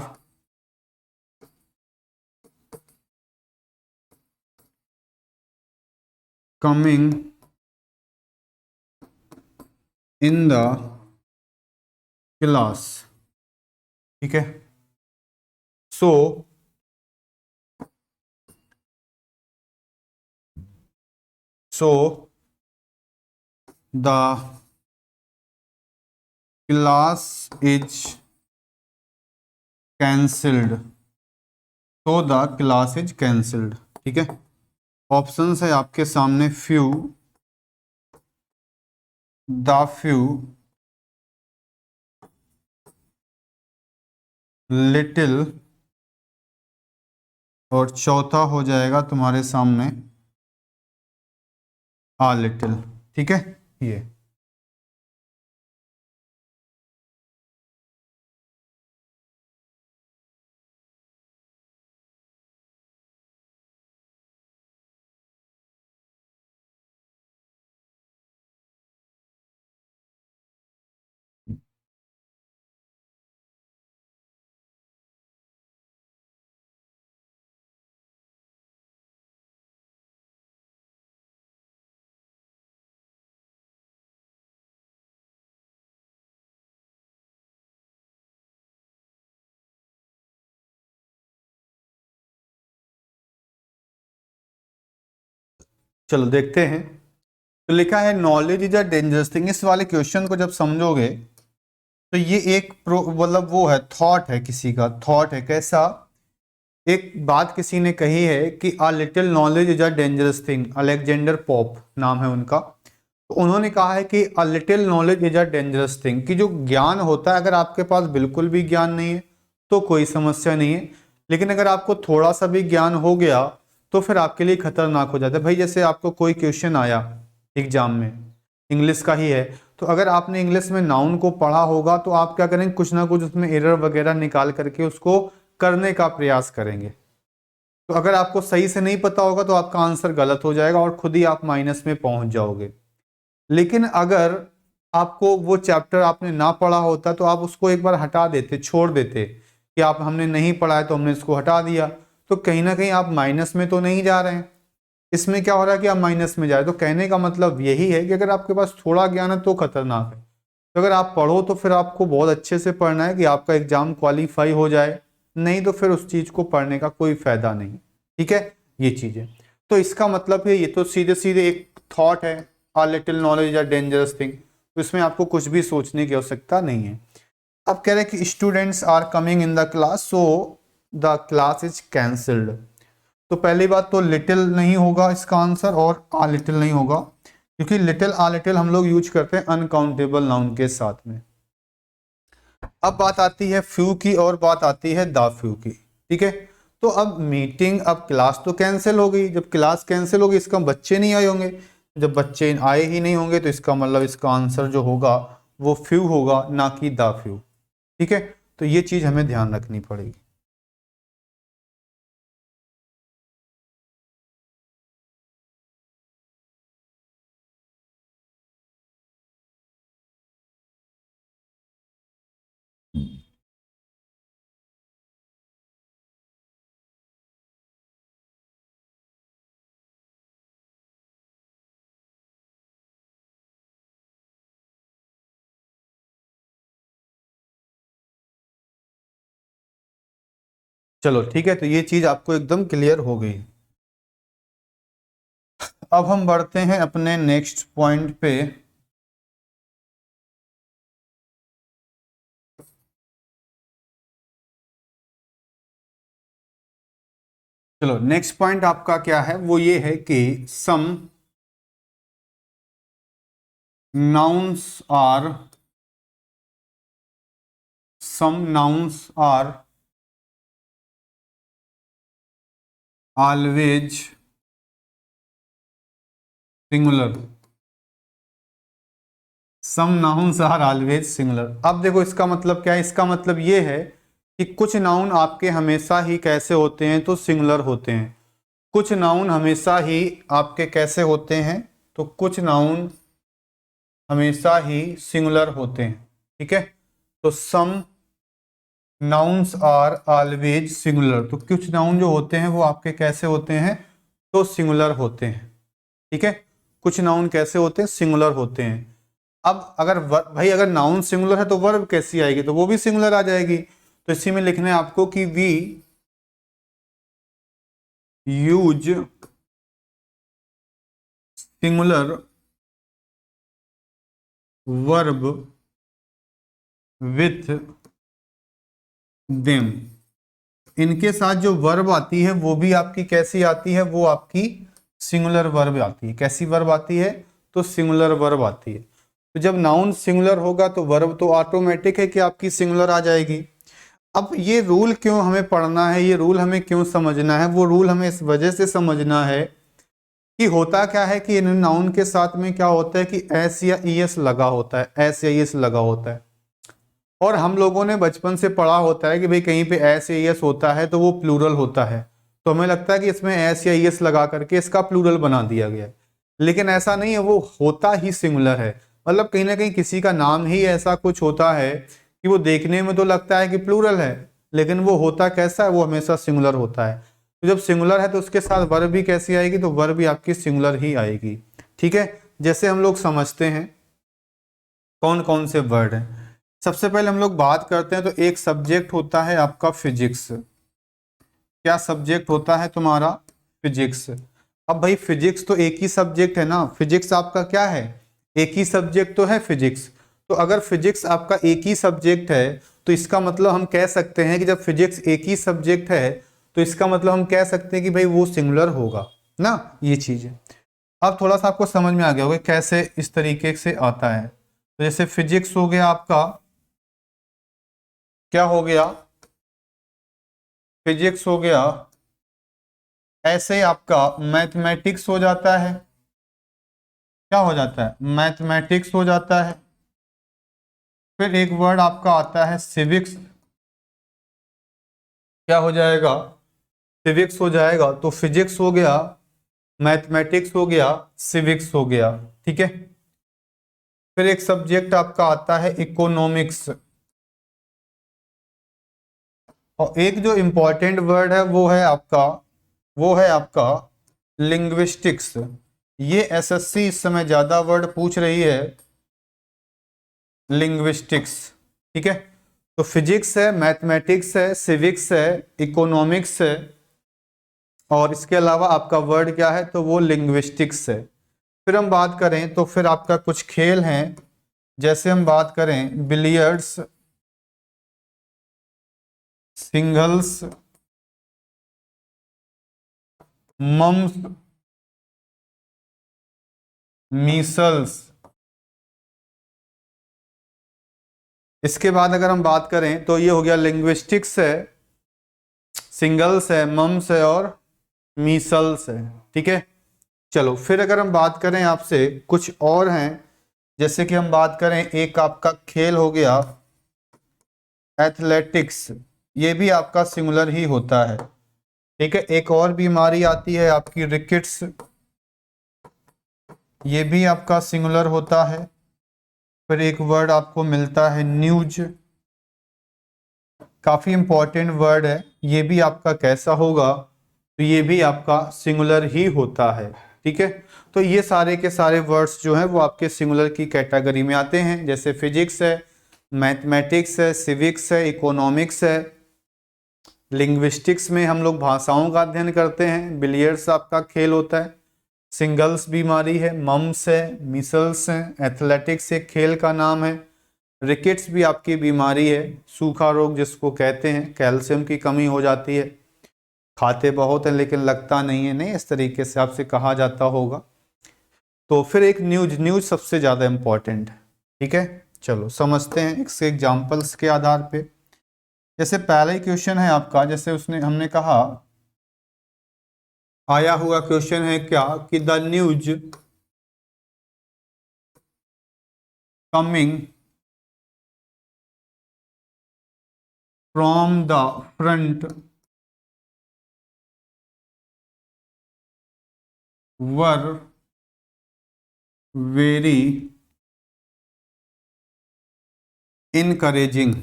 coming in the class. ठीक है, so so the class is cancelled. तो द क्लास इज कैंसिल्ड। ठीक है, ऑप्शंस है आपके सामने फ्यू, द फ्यू, लिटिल, और चौथा हो जाएगा तुम्हारे सामने आ लिटिल। ठीक है, ये। चलो देखते हैं। तो लिखा है knowledge is a dangerous thing. इस वाले क्वेश्चन को जब समझोगे तो ये एक मतलब वो है, थॉट है, किसी का थॉट है। कैसा? एक बात किसी ने कही है कि a little knowledge is a dangerous thing. Alexander pope नाम है उनका। तो उन्होंने कहा है कि a little knowledge is a dangerous thing, कि जो ज्ञान होता है, अगर आपके पास बिल्कुल भी ज्ञान नहीं है तो कोई समस्या नहीं है, लेकिन अगर आपको थोड़ा सा भी ज्ञान हो गया तो फिर आपके लिए खतरनाक हो जाता है। भाई जैसे आपको कोई क्वेश्चन आया एग्जाम में, इंग्लिश का ही है, तो अगर आपने इंग्लिश में नाउन को पढ़ा होगा तो आप क्या करेंगे, कुछ ना कुछ उसमें एरर वगैरह निकाल करके उसको करने का प्रयास करेंगे। तो अगर आपको सही से नहीं पता होगा तो आपका आंसर गलत हो जाएगा और खुद ही आप माइनस में पहुंच जाओगे। लेकिन अगर आपको वो चैप्टर आपने ना पढ़ा होता तो आप उसको एक बार हटा देते, छोड़ देते कि आप हमने नहीं पढ़ा है तो हमने इसको हटा दिया, तो कहीं ना कहीं आप माइनस में तो नहीं जा रहे हैं। इसमें क्या हो रहा है कि आप माइनस में जा रहे हैं। तो कहने का मतलब यही है कि अगर आपके पास थोड़ा ज्ञान है तो खतरनाक है। तो अगर आप पढ़ो तो फिर आपको बहुत अच्छे से पढ़ना है कि आपका एग्जाम क्वालिफाई हो जाए, नहीं तो फिर उस चीज को पढ़ने का कोई फायदा नहीं। ठीक है, ये चीज है। तो इसका मतलब है, ये तो सीधे सीधे एक थॉट है, a little knowledge are dangerous thing, तो इसमें आपको कुछ भी सोचने की आवश्यकता नहीं है। अब कह रहे हैं कि students are coming in the class so the class is cancelled. तो पहली बात तो लिटिल नहीं होगा इसका आंसर, और आ लिटिल नहीं होगा, क्योंकि लिटिल आ लिटिल हम लोग यूज करते हैं अनकाउंटेबल नाउन के साथ में। अब बात आती है फ्यू की, और बात आती है द फ्यू की। ठीक है, तो अब मीटिंग, अब क्लास तो कैंसिल हो गई। जब क्लास कैंसिल होगी इसका बच्चे नहीं आए होंगे, जब बच्चे आए ही नहीं होंगे तो इसका मतलब इसका आंसर जो होगा वो फ्यू होगा, ना कि द फ्यू। ठीक है, तो ये चीज हमें ध्यान रखनी पड़ेगी। चलो ठीक है, तो ये चीज आपको एकदम क्लियर हो गई। अब हम बढ़ते हैं अपने नेक्स्ट पॉइंट पे। चलो नेक्स्ट पॉइंट आपका क्या है, वो ये है कि some nouns are always singular. Some nouns are always singular. अब देखो इसका मतलब क्या है, इसका मतलब ये है कि कुछ नाउन आपके हमेशा ही कैसे होते हैं, तो सिंगुलर होते हैं। कुछ नाउन हमेशा ही आपके कैसे होते हैं, तो कुछ नाउन हमेशा ही सिंगुलर होते हैं। ठीक है, तो some nouns are always singular, तो कुछ नाउन जो होते हैं वो आपके कैसे होते हैं, तो सिंगुलर होते हैं। ठीक है, कुछ नाउन कैसे होते हैं, सिंगुलर होते हैं। अब अगर भाई अगर नाउन सिंगुलर है तो वर्ब कैसी आएगी, तो वो भी सिंगुलर आ जाएगी। तो इसी में लिखना है आपको कि we use singular verb with them. इनके साथ जो वर्ब आती है वो भी आपकी कैसी आती है, वो आपकी सिंगुलर वर्ब आती है। कैसी वर्ब आती है, तो सिंगुलर वर्ब आती है। तो जब नाउन सिंगुलर होगा तो वर्ब तो ऑटोमेटिक है कि आपकी सिंगुलर आ जाएगी। अब ये रूल क्यों हमें पढ़ना है, ये रूल हमें क्यों समझना है, वो रूल हमें इस वजह से समझना है कि होता क्या है कि इन नाउन के साथ में क्या होता है कि एस या ई एस लगा होता है, एस या ई एस लगा होता है। और हम लोगों ने बचपन से पढ़ा होता है कि भाई कहीं पे एस या एस होता है तो वो प्लूरल होता है, तो हमें लगता है कि इसमें एस या एस लगा करके इसका प्लूरल बना दिया गया है। लेकिन ऐसा नहीं है, वो होता ही सिंगुलर है। मतलब कहीं ना कहीं किसी का नाम ही ऐसा कुछ होता है कि वो देखने में तो लगता है कि प्लूरल है, लेकिन वो होता कैसा है, वो हमेशा सिंगुलर होता है। तो जब सिंगुलर है तो उसके साथ वर्ब भी कैसी आएगी, तो वर्ब भी आपकी सिंगुलर ही आएगी। ठीक है, जैसे हम लोग समझते हैं कौन कौन से वर्ड हैं। सबसे पहले हम लोग बात करते हैं, तो एक सब्जेक्ट होता है आपका फिजिक्स। क्या सब्जेक्ट होता है तुम्हारा, फिजिक्स। अब भाई फिजिक्स तो एक ही सब्जेक्ट है ना, फिजिक्स आपका क्या है, एक ही सब्जेक्ट तो है फिजिक्स। तो अगर फिजिक्स आपका एक ही सब्जेक्ट है तो इसका मतलब हम कह सकते हैं कि जब फिजिक्स एक ही सब्जेक्ट है तो इसका मतलब हम कह सकते हैं कि भाई वो सिंगुलर होगा ना, ये चीज है। अब थोड़ा सा आपको समझ में आ गया होगा कैसे इस तरीके से आता है। तो जैसे फिजिक्स हो गया आपका, क्या हो गया, फिजिक्स हो गया, ऐसे आपका मैथमेटिक्स हो जाता है, क्या हो जाता है, मैथमेटिक्स हो जाता है। फिर एक वर्ड आपका आता है सिविक्स, क्या हो जाएगा, सिविक्स हो जाएगा। तो फिजिक्स हो गया, मैथमेटिक्स हो गया, सिविक्स हो गया, ठीक है। फिर एक सब्जेक्ट आपका आता है इकोनॉमिक्स, और एक जो इंपॉर्टेंट वर्ड है वो है आपका, वो है आपका लिंग्विस्टिक्स। ये एसएससी इस समय ज्यादा वर्ड पूछ रही है, लिंग्विस्टिक्स, ठीक है। तो फिजिक्स है, मैथमेटिक्स है, सिविक्स है, इकोनॉमिक्स है, और इसके अलावा आपका वर्ड क्या है, तो वो लिंग्विस्टिक्स है। फिर हम बात करें तो फिर आपका कुछ खेल हैं, जैसे हम बात करें बिलियर्ड्स, सिंगल्स, मम्स, मीसल्स। इसके बाद अगर हम बात करें तो ये हो गया लिंग्विस्टिक्स है, सिंगल्स है, मम्स है और मीसल्स है, ठीक है। चलो फिर अगर हम बात करें आपसे कुछ और हैं, जैसे कि हम बात करें एक आपका खेल हो गया एथलेटिक्स, ये भी आपका सिंगुलर ही होता है, ठीक है। एक और बीमारी आती है आपकी रिकेट्स, ये भी आपका सिंगुलर होता है। फिर एक वर्ड आपको मिलता है न्यूज, काफी इंपॉर्टेंट वर्ड है, ये भी आपका कैसा होगा, तो ये भी आपका सिंगुलर ही होता है, ठीक है। तो ये सारे के सारे वर्ड्स जो हैं वो आपके सिंगुलर की कैटेगरी में आते हैं, जैसे फिजिक्स है, मैथमेटिक्स है, सिविक्स है, इकोनॉमिक्स है, लिंग्विस्टिक्स में हम लोग भाषाओं का अध्ययन करते हैं, बिलियर्ड्स आपका खेल होता है, सिंगल्स बीमारी है, मम्स है, मिसल्स है, एथलेटिक्स एक खेल का नाम है, रिकेट्स भी आपकी बीमारी है, सूखा रोग जिसको कहते हैं, कैल्शियम की कमी हो जाती है, खाते बहुत हैं लेकिन लगता नहीं है, नहीं इस तरीके से आपसे कहा जाता होगा। तो फिर एक न्यूज, न्यूज सबसे ज़्यादा इंपॉर्टेंट है, ठीक है। चलो समझते हैं इसके एग्जाम्पल्स के आधार पे। जैसे पहला ही क्वेश्चन है आपका, जैसे उसने हमने कहा, आया हुआ क्वेश्चन है क्या कि the news coming from the front were very encouraging,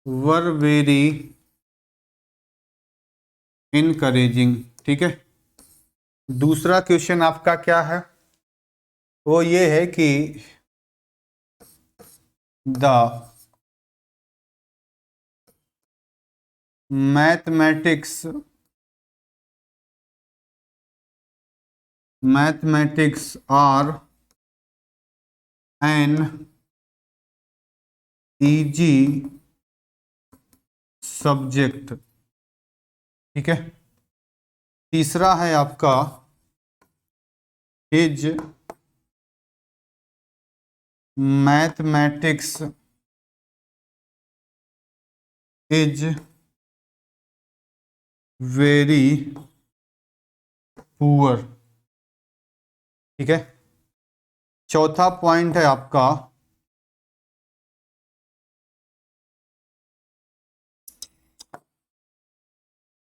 were very encouraging, ठीक है। दूसरा क्वेश्चन आपका क्या है, वो ये है कि the mathematics, mathematics are an easy subject, ठीक है। तीसरा है आपका is mathematics is very poor, ठीक है। चौथा पॉइंट है आपका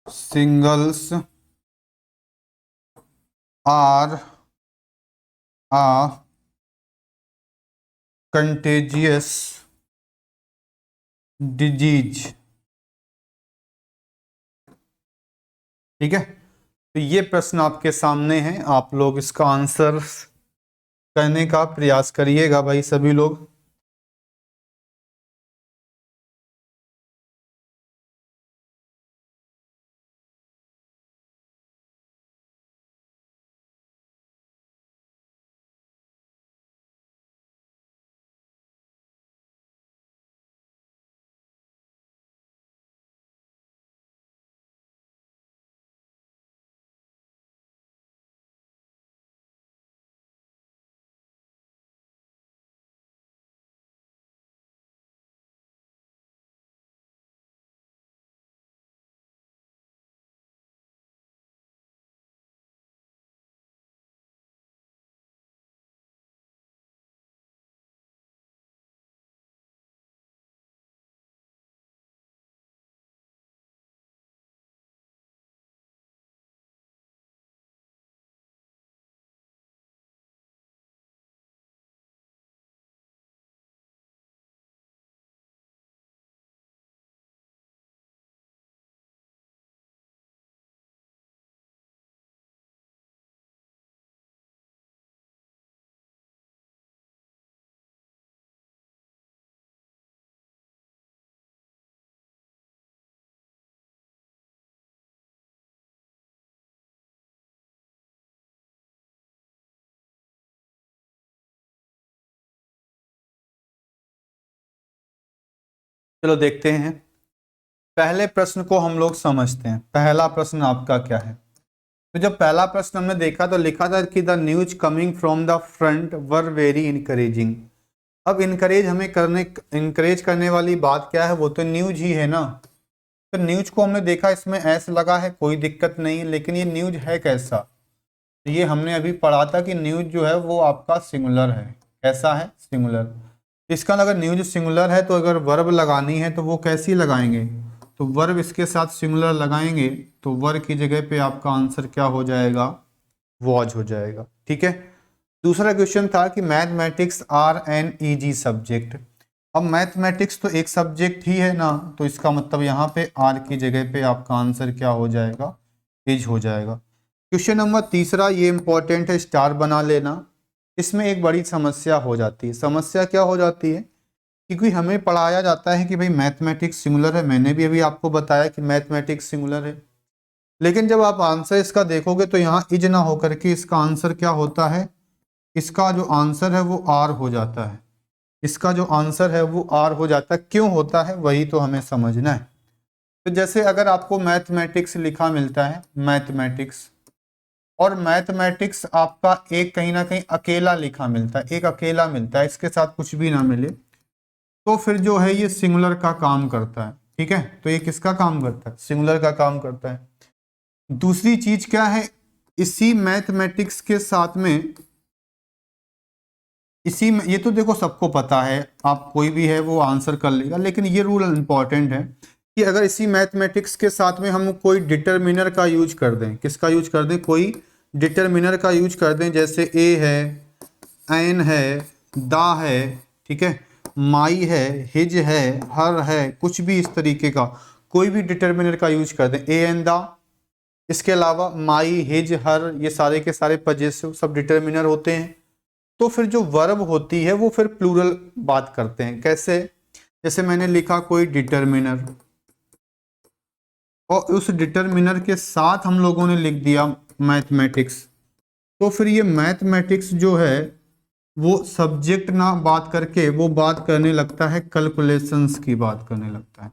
shingles are a contagious disease, ठीक है। तो ये प्रश्न आपके सामने है, आप लोग इसका आंसर करने का प्रयास करिएगा भाई सभी लोग। चलो देखते हैं, पहले प्रश्न को हम लोग समझते हैं। पहला प्रश्न आपका क्या है? तो जब पहला प्रश्न हमने देखा तो लिखा था कि the news coming from the front were very encouraging. अब इनकरेज करने वाली बात क्या है? वो तो न्यूज ही है ना। तो न्यूज को हमने देखा, इसमें ऐस लगा है, कोई दिक्कत नहीं, लेकिन ये न्यूज है कैसा? तो ये हमने अभी पढ़ा था कि न्यूज जो है वो आपका सिंगुलर है। कैसा है? सिंगुलर। इसका अगर न्यूज सिंगुलर है तो अगर वर्ब लगानी है तो वो कैसी लगाएंगे? तो वर्ब इसके साथ सिंगुलर लगाएंगे तो वर्ब की जगह पे आपका आंसर क्या हो जाएगा? वॉज हो जाएगा। ठीक है। दूसरा क्वेश्चन था कि mathematics are an easy subject. अब मैथमेटिक्स तो एक सब्जेक्ट ही है ना, तो इसका मतलब यहाँ पे आर की जगह पे आपका आंसर क्या हो जाएगा? इज हो जाएगा। क्वेश्चन नंबर तीसरा, ये इंपॉर्टेंट है, स्टार बना लेना। इसमें एक बड़ी समस्या हो जाती है। समस्या क्या हो जाती है? क्योंकि हमें पढ़ाया जाता है कि भाई मैथमेटिक्स सिंगुलर है, मैंने भी अभी आपको बताया कि मैथमेटिक्स सिंगुलर है, लेकिन जब आप आंसर इसका देखोगे तो यहाँ इज ना होकर के इसका आंसर क्या होता है? इसका जो आंसर है वो आर हो जाता है। इसका जो आंसर है वो आर हो जाता है। क्यों होता है वही तो हमें समझना है। तो जैसे अगर आपको मैथमेटिक्स लिखा मिलता है, मैथमेटिक्स, और मैथमेटिक्स आपका एक कहीं ना कहीं अकेला लिखा मिलता है, एक अकेला मिलता है, इसके साथ कुछ भी ना मिले, तो फिर जो है ये सिंगुलर का काम करता है। ठीक है, तो ये किसका काम करता है? सिंगुलर का काम करता है। दूसरी चीज क्या है? इसी मैथमेटिक्स के साथ में, इसी में, ये तो देखो सबको पता है, आप कोई भी है वो आंसर कर लेगा, लेकिन ये रूल इंपॉर्टेंट है कि अगर इसी मैथमेटिक्स के साथ में हम कोई डिटरमिनर का यूज कर दें, किसका यूज कर दें? कोई डिटरमिनर का यूज कर दें, जैसे ए है, एन है, दा है, ठीक है, माई है, हिज है, हर है, कुछ भी इस तरीके का कोई भी डिटरमिनर का यूज कर दें, ए एन दा। इसके अलावा माई, हिज, हर, ये सारे के सारे पजेसिव सब डिटरमिनर होते हैं। तो फिर जो वर्ब होती है वो फिर प्लूरल बात करते हैं। कैसे? जैसे मैंने लिखा कोई डिटरमिनर, और उस डिटरमिनर के साथ हम लोगों ने लिख दिया मैथमेटिक्स, तो फिर ये मैथमेटिक्स जो है वो सब्जेक्ट ना बात करके वो बात करने लगता है, कैलकुलेशंस की बात करने लगता है।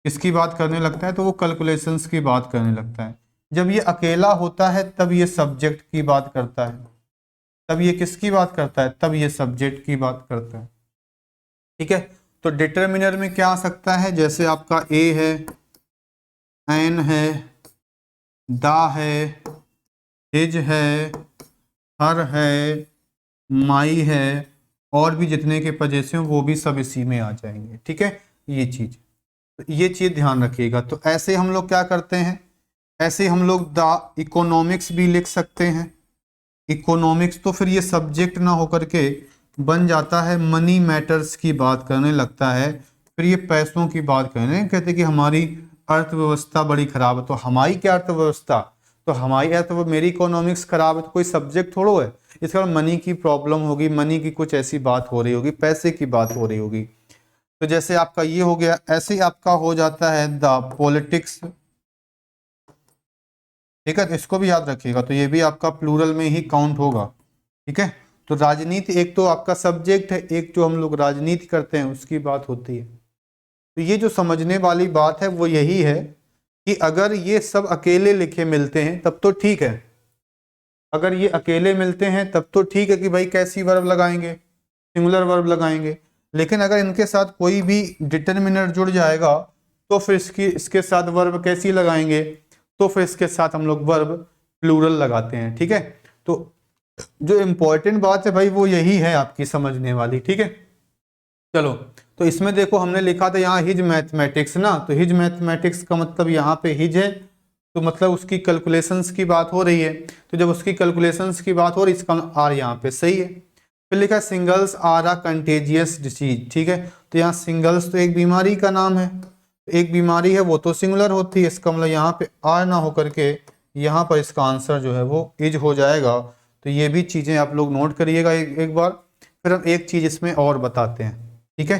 किसकी बात करने लगता है? तो वो कैलकुलेशंस की बात करने लगता है। जब ये अकेला होता है तब ये सब्जेक्ट की बात करता है, तब ये किसकी बात करता है? तब ये सब्जेक्ट की बात करता है। ठीक है, तो डिटरमिनर में क्या आ सकता है? जैसे आपका ए है, एन है, दा है, हिज है, हर है, माई है, और भी जितने के पजेसिव वो भी सब इसी में आ जाएंगे। ठीक है, ये चीज ध्यान रखिएगा। तो ऐसे हम लोग क्या करते हैं? ऐसे हम लोग द इकोनॉमिक्स भी लिख सकते हैं। इकोनॉमिक्स तो फिर ये सब्जेक्ट ना होकर के बन जाता है, मनी मैटर्स की बात करने लगता है, फिर ये पैसों की बात करने कहते कि हमारी अर्थव्यवस्था बड़ी खराब है। तो हमारी क्या अर्थव्यवस्था? तो हमारी मेरी इकोनॉमिक्स खराब है तो कोई सब्जेक्ट थोड़ो है। इसका मनी की प्रॉब्लम होगी, मनी की कुछ ऐसी बात हो रही होगी, पैसे की बात हो रही होगी। तो जैसे आपका ये हो गया, ऐसे ही आपका हो जाता है द पॉलिटिक्स। ठीक है, तो इसको भी याद रखिएगा, तो ये भी आपका प्लूरल में ही काउंट होगा। ठीक है, तो राजनीति एक तो आपका सब्जेक्ट है, एक जो हम लोग राजनीति करते हैं उसकी बात होती है। तो ये जो समझने वाली बात है वो यही है कि अगर ये सब अकेले लिखे मिलते हैं तब तो ठीक है, अगर ये अकेले मिलते हैं तब तो ठीक है कि भाई कैसी वर्ब लगाएंगे? सिंगुलर वर्ब लगाएंगे। लेकिन अगर इनके साथ कोई भी डिटरमिनर जुड़ जाएगा तो फिर इसके साथ वर्ब कैसी लगाएंगे? तो फिर इसके साथ हम लोग वर्ब प्लूरल लगाते हैं। ठीक है, तो जो इंपॉर्टेंट बात है भाई वो यही है आपकी समझने वाली। ठीक है, चलो, तो इसमें देखो हमने लिखा था यहाँ हिज मैथमेटिक्स ना, तो हिज मैथमेटिक्स का मतलब यहाँ पे हिज है, तो मतलब उसकी कैलकुलेशंस की बात हो रही है। तो जब उसकी कैलकुलेशंस की बात हो रही है, इसका आर यहाँ पे सही है। फिर लिखा shingles are a contagious disease. ठीक है, तो यहाँ सिंगल्स तो एक बीमारी का नाम है, तो एक बीमारी है वो तो सिंगुलर होती है, इसका मतलब यहाँ पे आर ना होकर के यहाँ पर इसका आंसर जो है वो इज हो जाएगा। तो ये भी चीजें आप लोग नोट करिएगा एक बार। फिर हम एक चीज इसमें और बताते हैं। ठीक है,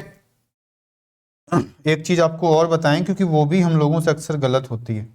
एक चीज आपको और बताएं क्योंकि वो भी हम लोगों से अक्सर गलत होती है।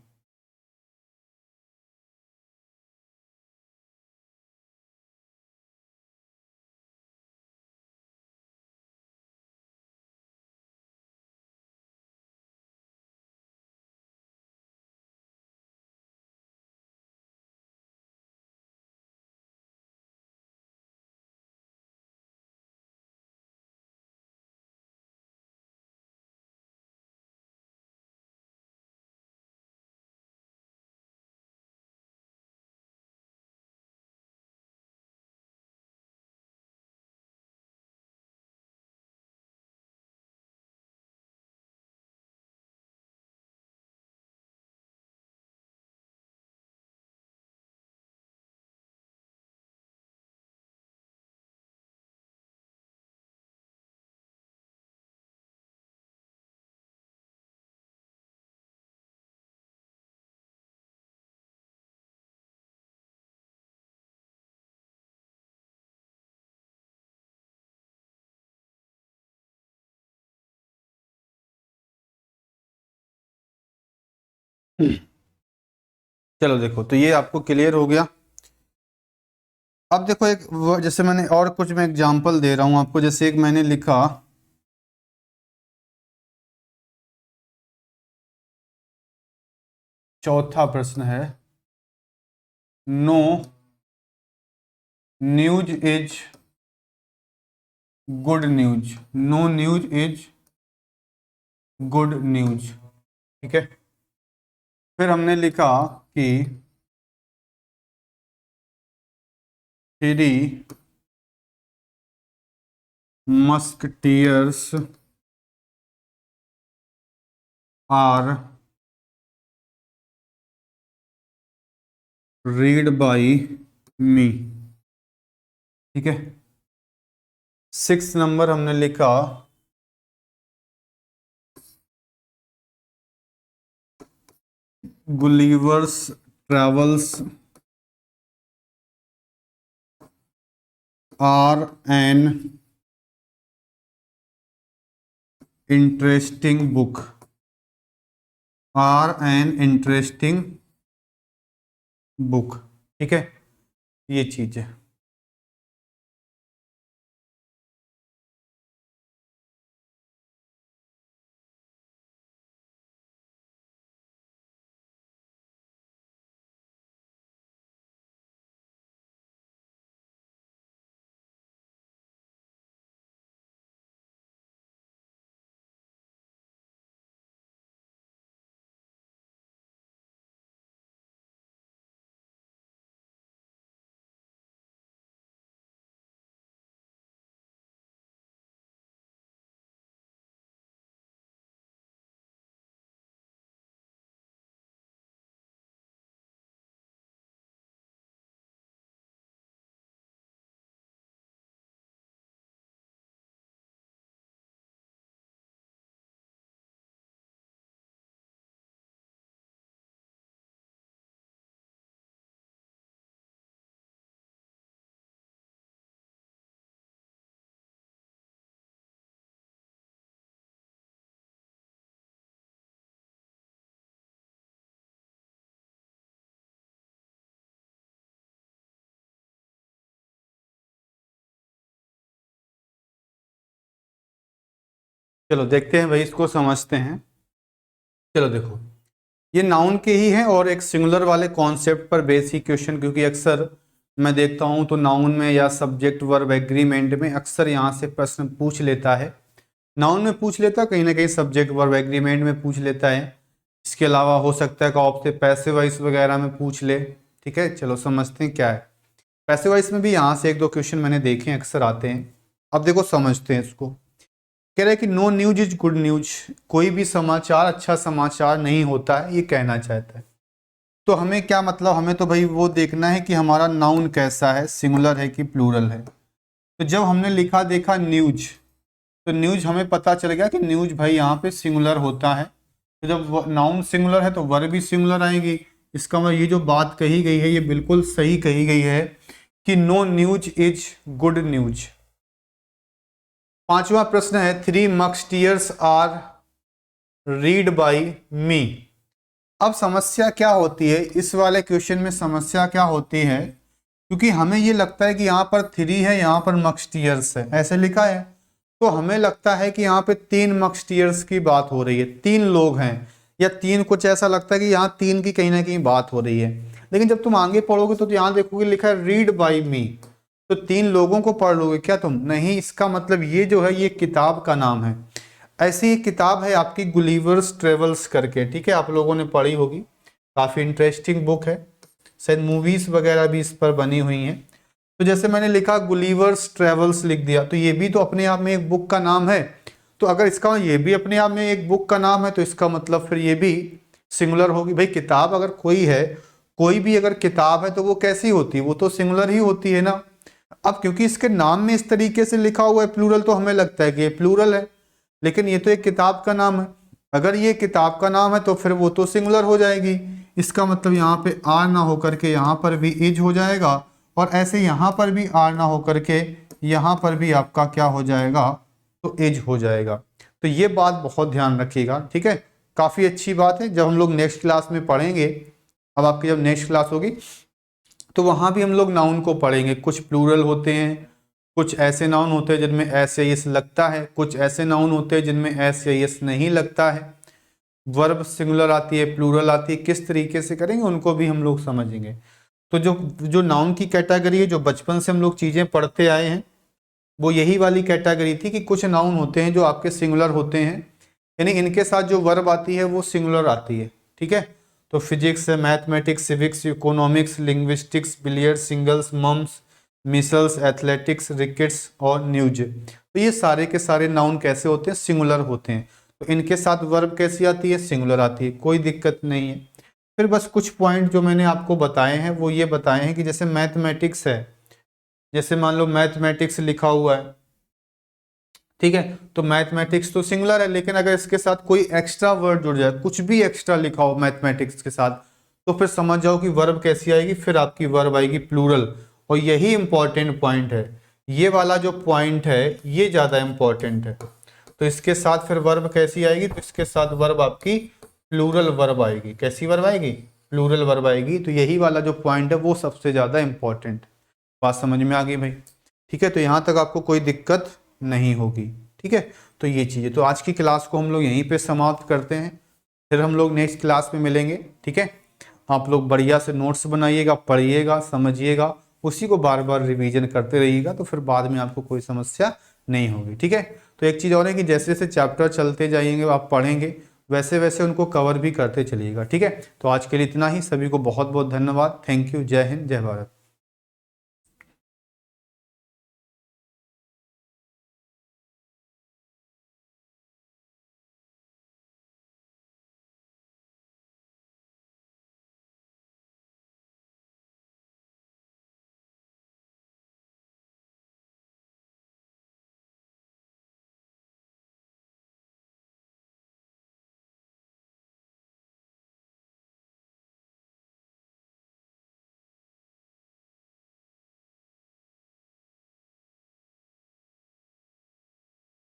चलो देखो, तो ये आपको क्लियर हो गया। अब देखो एक जैसे मैंने और कुछ मैं एग्जांपल दे रहा हूं आपको। जैसे एक मैंने लिखा, चौथा प्रश्न है, no news is good news, no news is good news. ठीक है, फिर हमने लिखा कि three musketeers are read by me. ठीक है, 6 नंबर हमने लिखा, Gulliver's travels are an interesting book, are an interesting book. ठीक है, ये चीज है। चलो देखते हैं भाई, इसको समझते हैं। चलो देखो, ये नाउन के ही है और एक सिंगुलर वाले कॉन्सेप्ट पर बेस ही क्वेश्चन, क्योंकि अक्सर मैं देखता हूं तो नाउन में या सब्जेक्ट वर्ब एग्रीमेंट में अक्सर यहाँ से प्रश्न पूछ लेता है। नाउन में पूछ लेता है, कहीं ना कहीं सब्जेक्ट वर्ब एग्रीमेंट में पूछ लेता है। इसके अलावा हो सकता है कि आपसे पैसिव वॉइस वगैरह में पूछ ले। ठीक है, चलो समझते हैं क्या है। पैसिव वॉइस में भी यहाँ से एक दो क्वेश्चन मैंने देखे हैं, अक्सर आते हैं। अब देखो समझते हैं इसको। कह रहा है कि no news is good news, कोई भी समाचार अच्छा समाचार नहीं होता है, ये कहना चाहता है। तो हमें क्या मतलब, हमें तो भाई वो देखना है कि हमारा नाउन कैसा है, सिंगुलर है कि प्लूरल है। तो जब हमने लिखा देखा न्यूज, तो न्यूज हमें पता चल गया कि न्यूज भाई यहाँ पे सिंगुलर होता है। तो जब नाउन सिंगुलर है तो वर्ब भी सिंगुलर आएगी। इसका मतलब ये जो बात कही गई है ये बिल्कुल सही कही गई है कि no news is good news. पांचवा प्रश्न है, three musketeers are read by me. अब समस्या क्या होती है इस वाले क्वेश्चन में, समस्या क्या होती है, क्योंकि हमें ये लगता है कि यहाँ पर थ्री है, यहाँ पर मस्कटियर्स है, ऐसे लिखा है। तो हमें लगता है कि यहाँ पे तीन मस्कटियर्स की बात हो रही है, तीन लोग हैं या तीन, कुछ ऐसा लगता है कि यहाँ तीन की कहीं ना कहीं बात हो रही है। लेकिन जब तुम आगे पढ़ोगे तो यहाँ देखोगे लिखा है रीड बाई मी, तो तीन लोगों को पढ़ लोगे क्या तुम? नहीं, इसका मतलब ये जो है ये किताब का नाम है। ऐसी एक किताब है आपकी गुलिवर्स ट्रेवल्स करके, ठीक है, आप लोगों ने पढ़ी होगी, काफ़ी इंटरेस्टिंग बुक है, शायद मूवीज़ वगैरह भी इस पर बनी हुई हैं। तो जैसे मैंने लिखा गुलिवर्स ट्रेवल्स लिख दिया, तो ये भी तो अपने आप में एक बुक का नाम है। तो अगर इसका ये भी अपने आप में एक बुक का नाम है तो इसका मतलब फिर ये भी सिंगुलर होगी। भाई किताब अगर कोई है, कोई भी अगर किताब है तो वो कैसी होती है, वो तो सिंगुलर ही होती है ना। अब क्योंकि इसके नाम में इस तरीके से लिखा हुआ है प्लूरल, तो हमें लगता है कि ये प्लूरल है, लेकिन ये तो एक किताब का नाम है। अगर ये किताब का नाम है तो फिर वो तो सिंगुलर हो जाएगी। इसका मतलब यहाँ पे आर ना होकर के यहाँ पर भी इज हो जाएगा, और ऐसे यहाँ पर भी आर ना होकर के यहाँ पर भी आपका क्या हो जाएगा, तो इज हो जाएगा। तो ये बात बहुत ध्यान रखिएगा, ठीक है। काफ़ी अच्छी बात है। जब हम लोग नेक्स्ट क्लास में पढ़ेंगे, अब आपकी जब नेक्स्ट क्लास होगी तो वहाँ भी हम लोग नाउन को पढ़ेंगे। कुछ प्लूरल होते हैं, कुछ ऐसे नाउन होते हैं जिनमें एस या एस लगता है, कुछ ऐसे नाउन होते हैं जिनमें एस या एस नहीं लगता है। वर्ब सिंगुलर आती है, प्लूरल आती है, किस तरीके से करेंगे उनको भी हम लोग समझेंगे। तो जो जो नाउन की कैटेगरी है, जो बचपन से हम लोग चीज़ें पढ़ते आए हैं, वो यही वाली कैटेगरी थी कि कुछ नाउन होते हैं जो आपके सिंगुलर होते हैं, यानी इनके साथ जो वर्ब आती है वो सिंगुलर आती है। ठीक है, तो physics, mathematics, civics, economics, linguistics, billiards, shingles, mumps, measles, athletics, rickets और न्यूज, तो ये सारे के सारे नाउन कैसे होते हैं? सिंगुलर होते हैं। तो इनके साथ वर्ब कैसी आती है? सिंगुलर आती है, कोई दिक्कत नहीं है। फिर बस कुछ पॉइंट जो मैंने आपको बताए हैं वो ये बताए हैं कि जैसे मैथमेटिक्स है, जैसे मान लो मैथमेटिक्स लिखा हुआ है, ठीक है, तो मैथमेटिक्स तो सिंगुलर है, लेकिन अगर इसके साथ कोई एक्स्ट्रा वर्ड जुड़ जाए, कुछ भी एक्स्ट्रा लिखा हो मैथमेटिक्स के साथ, तो फिर समझ जाओ कि वर्ब कैसी आएगी? फिर आपकी वर्ब आएगी प्लूरल। और यही इंपॉर्टेंट पॉइंट है, ये वाला जो पॉइंट है ये ज्यादा इंपॉर्टेंट है। तो इसके साथ फिर वर्ब कैसी आएगी? तो इसके साथ वर्ब आपकी प्लूरल वर्ब आएगी। कैसी वर्ब आएगी? प्लूरल वर्ब आएगी। तो यही वाला जो पॉइंट है वो सबसे ज्यादा इंपॉर्टेंट। बात समझ में आ गई भाई? ठीक है, तो यहाँ तक आपको कोई दिक्कत नहीं होगी। ठीक है, तो ये चीज़ें, तो आज की क्लास को हम लोग यहीं पे समाप्त करते हैं, फिर हम लोग नेक्स्ट क्लास में मिलेंगे। ठीक है, आप लोग बढ़िया से नोट्स बनाइएगा, पढ़िएगा, समझिएगा, उसी को बार बार रिवीजन करते रहिएगा, तो फिर बाद में आपको कोई समस्या नहीं होगी। ठीक है, तो एक चीज़ और है कि जैसे जैसे चैप्टर चलते जाएंगे आप पढ़ेंगे, वैसे वैसे उनको कवर भी करते चलिएगा। ठीक है, तो आज के लिए इतना ही। सभी को बहुत बहुत धन्यवाद। Thank you. जय हिंद, जय भारत।